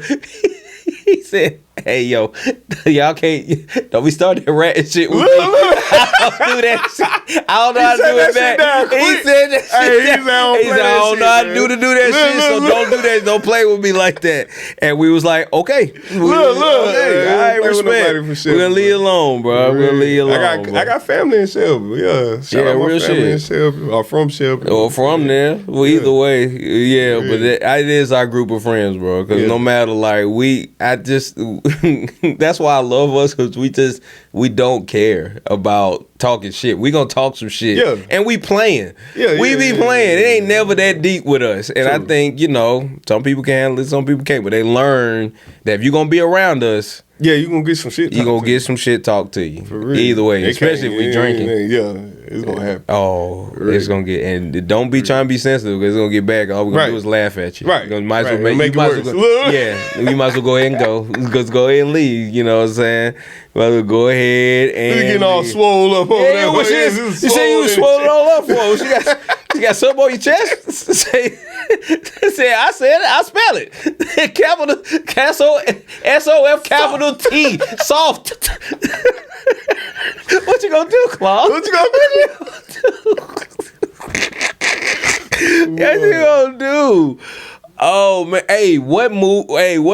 He said, Hey yo, y'all can't. Don't be starting that rat shit with me.
Look.
I don't do that shit. I don't know how to do it back. He said that shit.
Hey, he said,
He said, I don't know how to do that
Look,
shit. So
look.
don't do that. Don't play with me like that. And we was like, okay.
Look.
Okay, all right,
Play with nobody for
respect.
shit,
We're gonna leave you alone, bro. We're gonna leave you alone.
I got family in Shelby. Yeah, shout out my
real
family in
shit.
Shelby. Or from Shelby.
Or from there. Well, either way, yeah. But it is our group of friends, bro. Because no matter like that's why I love us, because we don't care about talking shit. We gonna talk some shit.
Yeah.
And we playing. We be playing. It ain't never that deep with us. And I think, some people can handle it, some people can't. But they learn that if you're gonna be around us,
yeah, you gonna get some shit.
you gonna get some shit talked to you.
For real.
Either way,
They
especially if we drinking.
Yeah, it's gonna happen.
Oh,
Right.
it's gonna get, and don't be trying to be sensitive, because it's gonna get back. All we're gonna do is laugh at you.
Right.
You might as well
Right.
make
Make
you
it
might as
worse.
well go, yeah, you might as well go ahead and go. Just go ahead and leave. You know what I'm saying? Might as well go ahead and
You getting all swole up over
Yeah,
there.
what you say you was swollen all up for? She got something on your chest? I spell it. Capital SOF capital T. Soft. What you gonna do, Claude?
What you gonna do?
What you gonna do? Oh man, what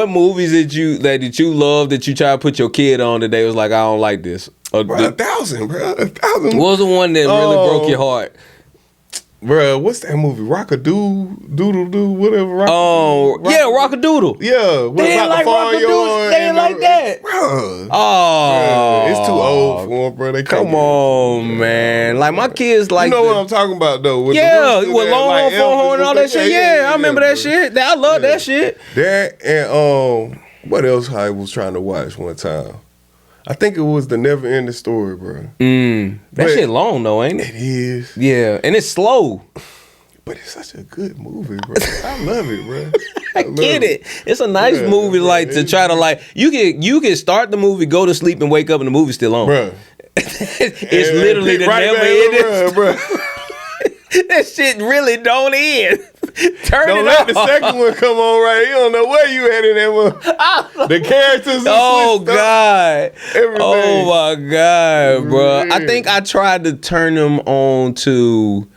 movies did you love that you try to put your kid on today? Was like, I don't like this.
Bro, 1,000, bro. 1,000.
What was the one that really broke your heart?
Bro, what's that movie? Rock-a-Doodle, whatever.
Rock-a-Doodle.
Yeah, what
They didn't
about
like
the farmyard?
Rock-a-Doodle. They didn't like that.
Bro.
Oh,
It's too old for them, bro. They can't
Come on, man. Like my kids like.
You know what I'm talking about though? With
Yeah,
the
with Longhorn, Foghorn, and all that shit. Yeah, I remember that shit. I love that shit.
That and what else I was trying to watch one time? I think it was The Never Ending Story, bro.
That
But-
shit long though, ain't it?
It is,
Yeah, and it's slow.
but it's such a good movie, bro. I love it, bro.
I get it. It's a nice
Yeah,
movie,
bro.
like to try to like you can start the movie, go to sleep, and wake up, and the movie's still on.
Bro.
It's literally the never ending.
Bro.
That shit really don't end. Turn
Don't
it
let
off.
the second one come on right. You don't know where you at in that one. The characters.
Oh
switched up.
God!
Everything.
Oh my God, bro! I
Yeah.
think I tried to turn them on to.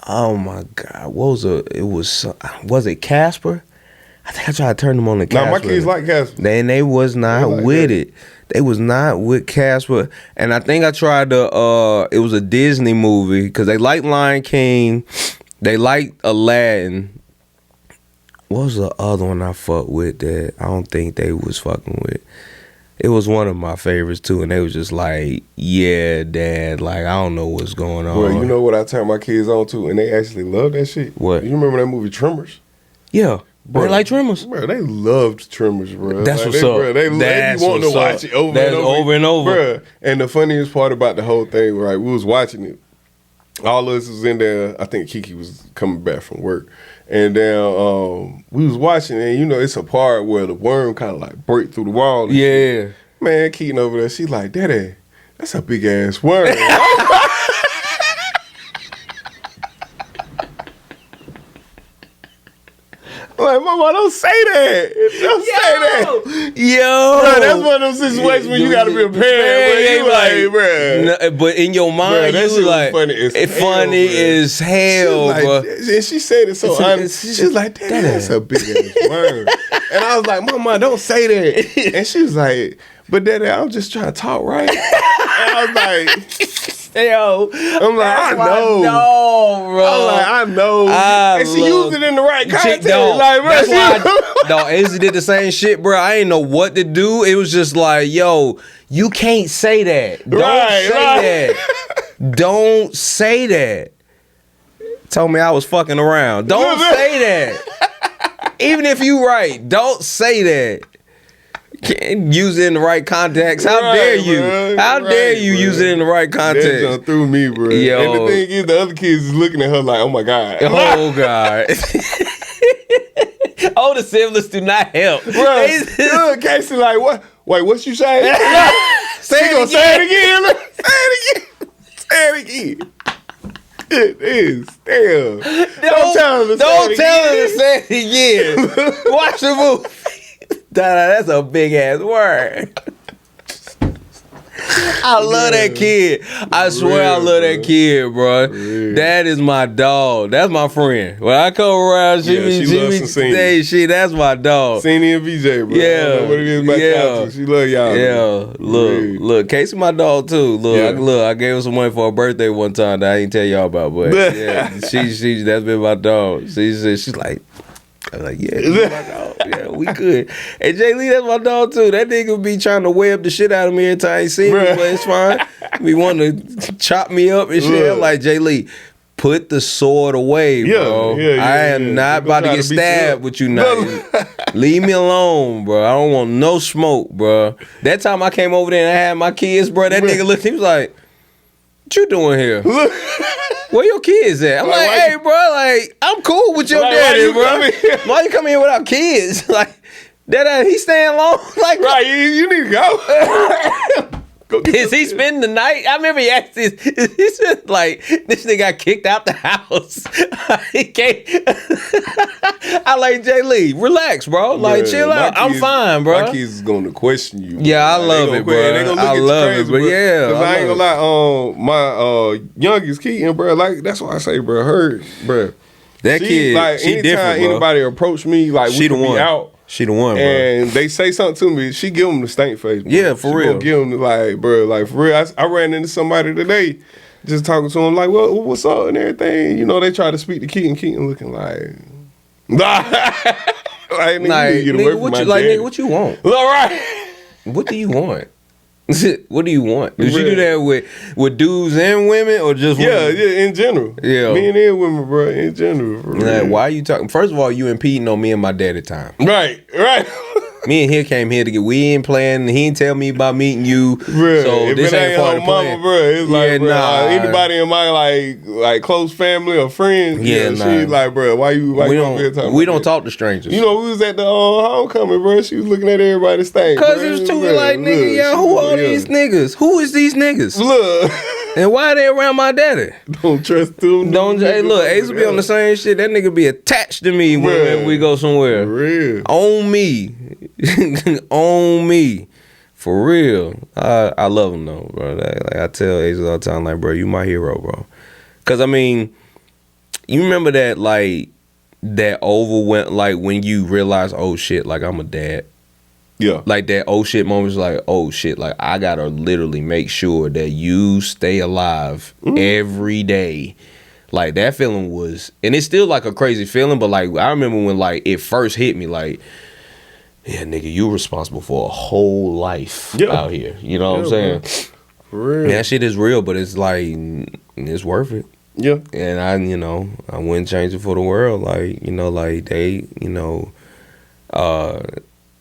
Oh my God! What was was it Casper? I think I tried to turn them on to Casper.
Nah, my kids like Casper.
They was not
They like
with
that.
it. They was not with Casper. And I think I tried to it was a Disney movie, because they liked Lion King, they liked Aladdin. What was the other one I fucked with that I don't think they was fucking with? It was one of my favorites too, and they was just like, yeah, Dad, like I don't know what's going on.
Well, you know what I turn my kids on to, and they actually love that shit?
What?
You remember that movie Tremors?
Yeah.
Bro,
They like Tremors.
Bro, they loved Tremors, bro.
That's
Like,
what's
they,
up.
Bro, they
That's
be wanting
what's
to watch
up.
it over
That's
and over.
over and over.
Bro, and the funniest part about the whole thing, right, we was watching it. All of us was in there. I think Kiki was coming back from work. And then we was watching, and you know, it's a part where the worm kind of like break through the wall. And shit.
Yeah.
Man, Keaton over there, she like, Daddy, that's a big ass worm. Like, Mama, don't say that. Don't say that.
Yo.
Bro, that's one of those situations when you gotta be a parent. Where you like, bro.
No, but in your mind,
Bruh, that
you
shit was
like,
funny as
it's
hell,
funny
bruh.
as hell,
She
bro.
was like, and she said it so honest. She was like, Daddy, that's a big ass worm. And I was like, Mama, don't say that. And she was like, but Daddy, I'm just trying to talk right. And I was like,
Yo,
I'm like, I know.
No, bro.
I'm like, I know. And she used it in the right context.
Dog,
Like, bro,
that's
she
why no, Izzy did the same shit, bro. I ain't know what to do. It was just like, yo, you can't say that. Don't
Right,
say that. Don't say that. Told me I was fucking around. Don't say that. Even if you right, don't say that. Can't use it in the right context. How
Right,
dare you?
bro.
How dare you
Right,
use
bro.
it in the right
That
context?
jumped through me, bro.
Yo.
And the thing is, the other kids is looking at her like, oh my God.
Oh God. Older siblings do not help.
Bro, look, Casey like, what? Wait, what you say?
Say
She
it
gonna
again.
say it again. Look, say it again. It is. Damn. Don't tell him to
Don't
say it
tell
again.
him to say it again. Watch the movie. That's a big ass word. I love that kid. I swear I love that kid, bro. That is my dog. That's my friend. When I come around, she
loves some singing.
that's my dog.
Singing and VJ, bro.
Yeah.
I don't know what it is about y'all two. She love y'all.
Yeah. Look, Casey my dog too. I gave her some money for her birthday one time that I didn't tell y'all about, but yeah, she that's been my dog. She's like, I'm like, yeah, you my dog. Yeah, we good. And Jay Lee, that's my dog too. That nigga be trying to web the shit out of me every time he see me, but it's fine. Be wanting to chop me up and shit. I'm like, Jay Lee, put the sword away, bro. I am not about to get stabbed with you now. Leave me alone, bro. I don't want no smoke, bro. That time I came over there and I had my kids, bro, that nigga looked, he was like, what you doing here? Where your kids at? I'm like, hey, bro, like, I'm cool with your daddy, bro. Why you come here without kids? Like, that he staying long? Like,
right, you need to go.
Is he spending the night? I remember he asked this. He said, like, this nigga got kicked out the house. He can't. I like, Jay Lee, relax, bro. Like, chill out. I'm fine, bro.
My kids is going to question you.
Yeah, I love it, bro.
They gonna look
I
at
love
you crazy,
it, but yeah.
Because I ain't gonna lie, my youngest Keaton, bro, like, that's why I say, bro, her, bro.
That kid,
like,
she
anytime
different, bro.
anybody approach me, like,
She
we
the
can
one.
be out.
She the one, bro.
And they say something to me, she give them the stank face, bro.
Yeah, for real.
Give them like, bro, like, for real. I ran into somebody today, just talking to him, like, well, what's up and everything. You know, they try to speak to Keaton looking like, like, nigga, get away from my dad.
Nigga, what you want?
All right.
What do you want? What do you want? Did you do that with dudes and women or just women?
Yeah, in general.
Yeah.
Men and women, bro, in general.
Like, why are you talking? First of all, you impeding on me and my dad at time.
Right.
Me and he came here to get. We ain't playing. He ain't tell me about meeting you.
Bro,
so
if
this
it
ain't part of the plan.
mama, bro, it's like,
Yeah,
bro,
nah.
anybody in my like close family or friends, she like, bro, why you
we don't talk to strangers.
You know, we was at the homecoming, bro. She was looking at everybody's thing.
Cause it was too like, nigga, yeah, who are these niggas? Who is these niggas?
Look.
And why they around my daddy?
Don't trust them.
Hey, look, Ace will be on the same shit. That nigga be attached to me whenever we go somewhere.
For real.
On me. On me. For real. I love him though, bro. Like I tell Ace all the time, like, bro, you my hero, bro. Cause I mean, you remember that like that overwhelm, like when you realize, oh shit, like I'm a dad.
Yeah.
Like that oh shit moment is like, oh shit, like I gotta literally make sure that you stay alive every day. Like that feeling was, and it's still like a crazy feeling, but like I remember when like it first hit me, like, yeah, nigga, you responsible for a whole life out here. You know what I'm saying?
Bro. For real.
And that shit is real, but it's like, it's worth it.
Yeah.
And I wouldn't change it for the world. Like, like they,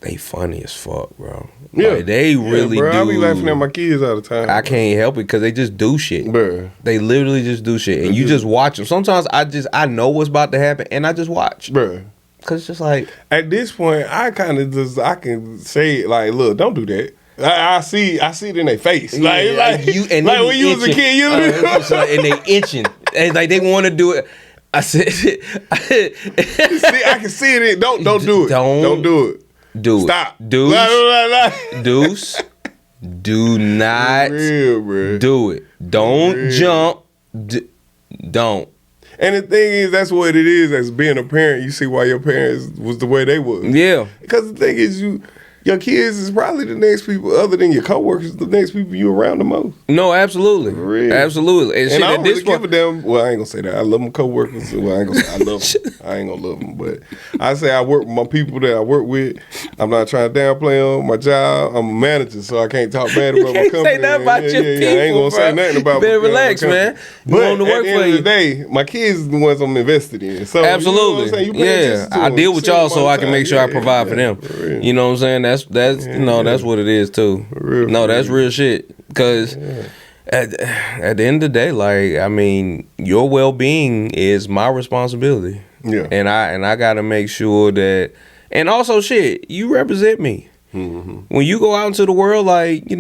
they funny as fuck, bro.
Yeah.
Like, they really
bro,
do.
I be laughing at my kids all the time.
I can't help it because they just do shit.
Bro.
They literally just do shit. And you just watch them. Sometimes I know what's about to happen and I just watch.
Bro.
Because it's just like.
At this point, I can say it like, look, don't do that. I see it in their face. Like when you was a kid, you know.
And they itching. And like they want to do it. I said,
see, I can see it. Don't do it. Don't do it.
Do it.
Stop.
Deuce. Do not
real,
do it. Don't jump. Don't.
And the thing is, that's what it is. As being a parent, you see why your parents was the way they was.
Yeah.
Because the thing is, your kids is probably the next people, other than your coworkers, the next people you around the most.
No, absolutely. For real. Absolutely.
And shit, I don't really give a damn. Well, I ain't gonna say that. I love my coworkers. Well, I ain't gonna say I love them. I ain't gonna love them. But I say I work with my people that I work with. I'm not trying to downplay on my job. I'm a manager, so I can't talk bad about my company.
You can't say nothing about your people,
I ain't gonna say nothing about
my company. Relax, man. You
but
want to work
at the
for
end
you.
of the day, my kids is the ones I'm invested in. So
absolutely.
You know
I deal with y'all so I can make sure I provide for them. You know what I'm saying? That's that's what it is too. That's real shit. Because at the end of the day, like, I mean, your well-being is my responsibility.
Yeah.
And I gotta make sure that, and also shit, you represent me. Mm-hmm. When you go out into the world, like,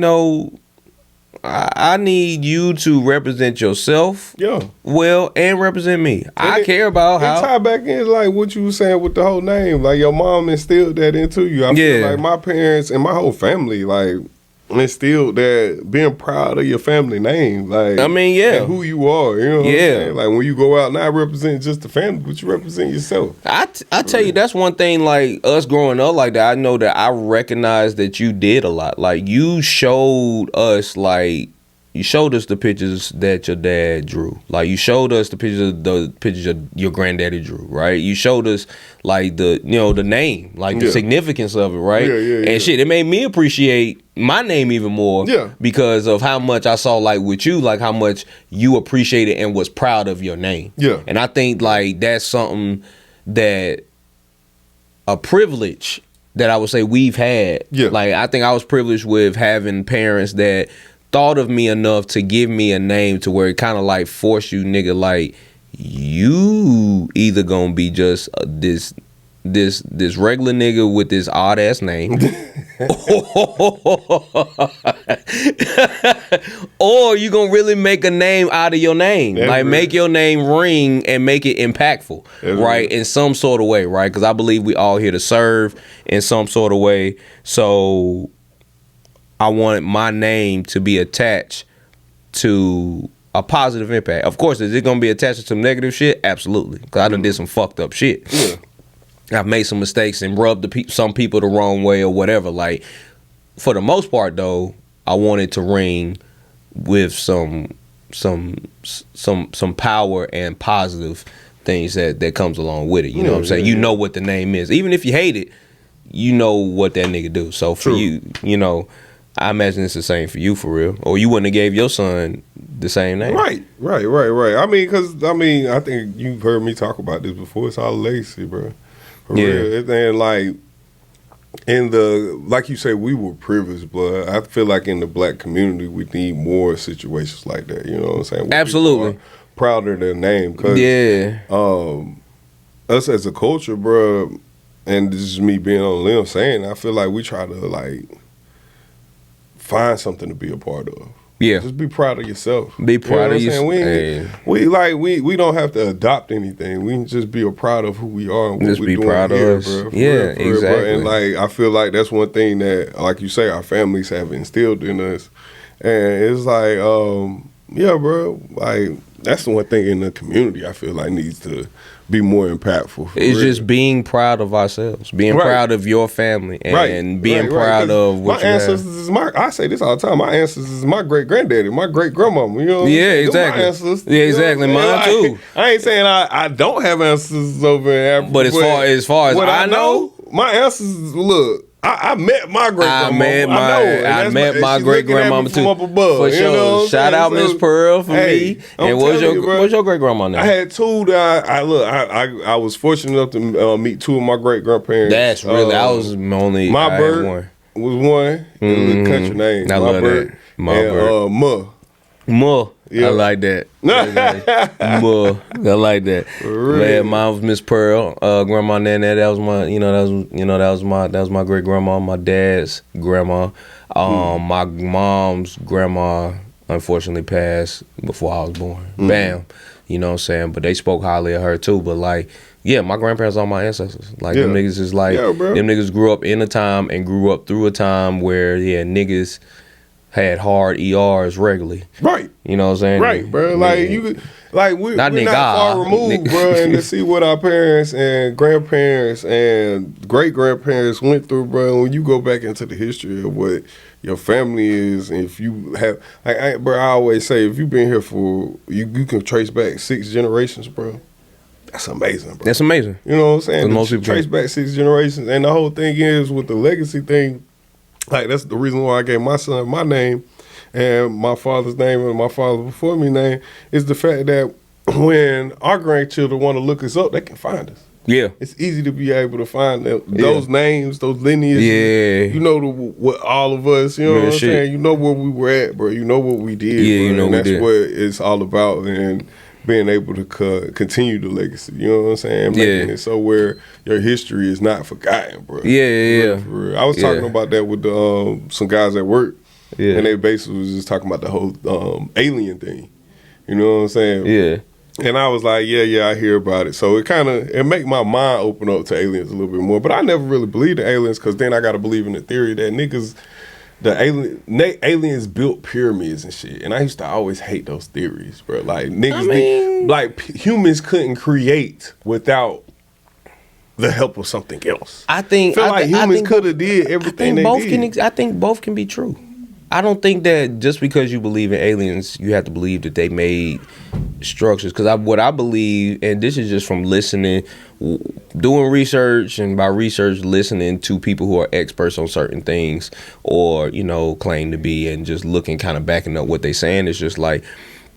I need you to represent yourself
Yeah.
well and represent me. I care about
And
how.
tie back in like what you were saying with the whole name. Like your mom instilled that into you. I feel
Yeah.
like my parents and my whole family like instilled that being proud of your family name. Like
I mean, yeah.
and who you are. You know what I'm
Yeah.
saying? Like when you go out, not represent just the family, but you represent yourself.
I tell you, that's one thing, like, us growing up like that, I know that I recognize that you did a lot. Like, you showed us, like, you showed us the pictures that your dad drew. Like, you showed us the pictures of your granddaddy drew, right? You showed us, like, the name, like, the significance of it, right? And shit, it made me appreciate my name even more because of how much I saw, like, with you, like, how much you appreciated and was proud of your name. Yeah. And I think, like, that's something that a privilege that I would say we've had. Yeah. Like, I think I was privileged with having parents that thought of me enough to give me a name to where it kind of like forced you, nigga, like, you either gonna be just this regular nigga with this odd ass name or you gonna really make a name out of your name. That's like make your name ring and make it impactful. That's right? In some sort of way, right? Because I believe we all here to serve in some sort of way. So I want my name to be attached to a positive impact. Of course, is it gonna be attached to some negative shit? Absolutely. Because I done did some fucked up shit. Yeah. I've made some mistakes and rubbed some people the wrong way or whatever. Like, for the most part, though, I wanted to ring with some power and positive things that comes along with it. You know what I'm saying? You know what the name is. Even if you hate it, you know what that nigga do. So for you, you know, I imagine it's the same for you, for real. Or you wouldn't have gave your son the same name. Right.
I mean, because, I think you've heard me talk about this before. It's all legacy, bro. For real. And like like you say, we were privileged, but I feel like in the black community, we need more situations like that. You know what I'm saying? Where
absolutely.
Proud of their name. Cause, us as a culture, bro, and this is me being on a limb saying, I feel like we try to like find something to be a part of. Yeah. Just be proud of yourself.
Be proud of yourself.
We don't have to adopt anything. We can just be proud of who we are and what we're doing proud here, of us. Bro. Exactly. Real, and like I feel like that's one thing that, like you say, our families have instilled in us. And it's like, bro, like that's the one thing in the community I feel like needs to be more impactful.
It's just being proud of ourselves, being proud of your family, and being proud of what
my ancestors is I say this all the time. My ancestors is my great granddaddy, my great grandmama. You know,
exactly.
My ancestors,
exactly. Mine too.
I ain't saying I don't have ancestors over in Africa,
but as far as I know,
my ancestors look. I met my great grandmama.
I met my great grandmama too.
From up above,
for sure. You know Shout out Miss Pearl for me. And what's your great grandma name?
I had two that I was fortunate enough to meet two of my great grandparents.
That's really I was only
my bird was one. Mm-hmm. Country name.
I love that. My bird.
Ma.
Yeah. I like that. Ma. I like that. Really? Man, mine was Miss Pearl. Grandma Nana, that was my great grandma. My dad's grandma. My mom's grandma unfortunately passed before I was born. Bam. You know what I'm saying? But they spoke highly of her too. But like, yeah, my grandparents are my ancestors. Like them niggas is like them niggas grew up in a time and grew up through a time where niggas had hard ERs regularly. Right. You know what I'm saying?
Right, bro. Like we're not far removed, bro, and to see what our parents and grandparents and great grandparents went through, bro. When you go back into the history of what your family is, and if you have, I always say, if you've been here for you can trace back 6 generations, bro. That's amazing, bro.
That's amazing.
You know what I'm saying? Most people trace back 6 generations, and the whole thing is with the legacy thing. Like, that's the reason why I gave my son my name and my father's name and my father before me name is the fact that when our grandchildren want to look us up, they can find us. Yeah. It's easy to be able to find those names, those lineages. Yeah. You know what all of us, you know what I'm saying? You know where we were at, bro. You know what we did. Yeah, bro. You know what we did. That's what it's all about. And being able to continue the legacy, you know what I'm saying? Making it so where your history is not forgotten, bro. Yeah. For real. I was talking about that with some guys at work,
Yeah.
And they basically was just talking about the whole alien thing. You know what I'm saying?
Yeah.
And I was like, yeah, I hear about it. So it make my mind open up to aliens a little bit more. But I never really believed in aliens because then I got to believe in the theory that aliens built pyramids and shit. And I used to always hate those theories, bro. Like niggas, like humans couldn't create without the help of something else.
I think
humans could have did everything they did.
I think both can be true. I don't think that just because you believe in aliens, you have to believe that they made structures. Because what I believe, and this is just from listening, doing research, and by research, listening to people who are experts on certain things, or claim to be, and just looking kind of backing up what they're saying. It's just like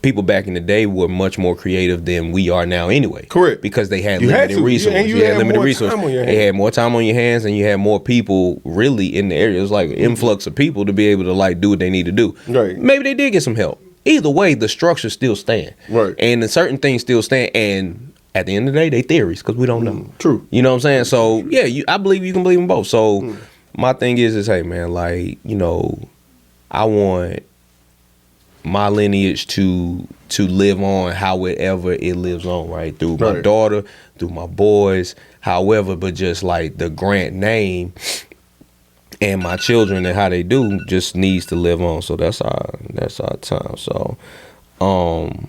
people back in the day were much more creative than we are now anyway.
Correct.
Because they had limited resources.
You had limited resources.
They had more time on your hands, and you had more people really in the area. It was like an influx of people to be able to like do what they need to do.
Right.
Maybe they did get some help. Either way, the structure still stand.
Right.
And the certain things still stand. And at the end of the day, they theories because we don't know.
True.
You know what I'm saying? So yeah, I believe you can believe in both. So my thing is hey man, like I want my lineage to live on however it lives on, right? Through my daughter, through my boys, however, but just like the Grant name and my children and how they do just needs to live on. So that's our time. So I'm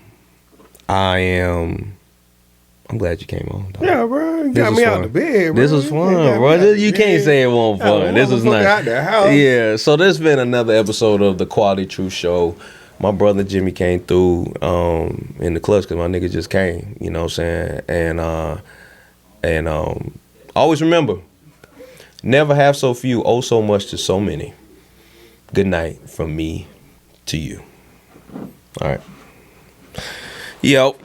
glad you came on, dog.
Yeah, bro. You got me out the bed, bro.
This was fun, bro. You can't say it wasn't fun. This was nice.
Out the house.
Yeah, so this has been another episode of the Quality Truth Show. My brother Jimmy came through in the clutch because my nigga just came, you know what I'm saying? And always remember, never have so few, owe so much to so many. Good night from me to you. All right. Yo.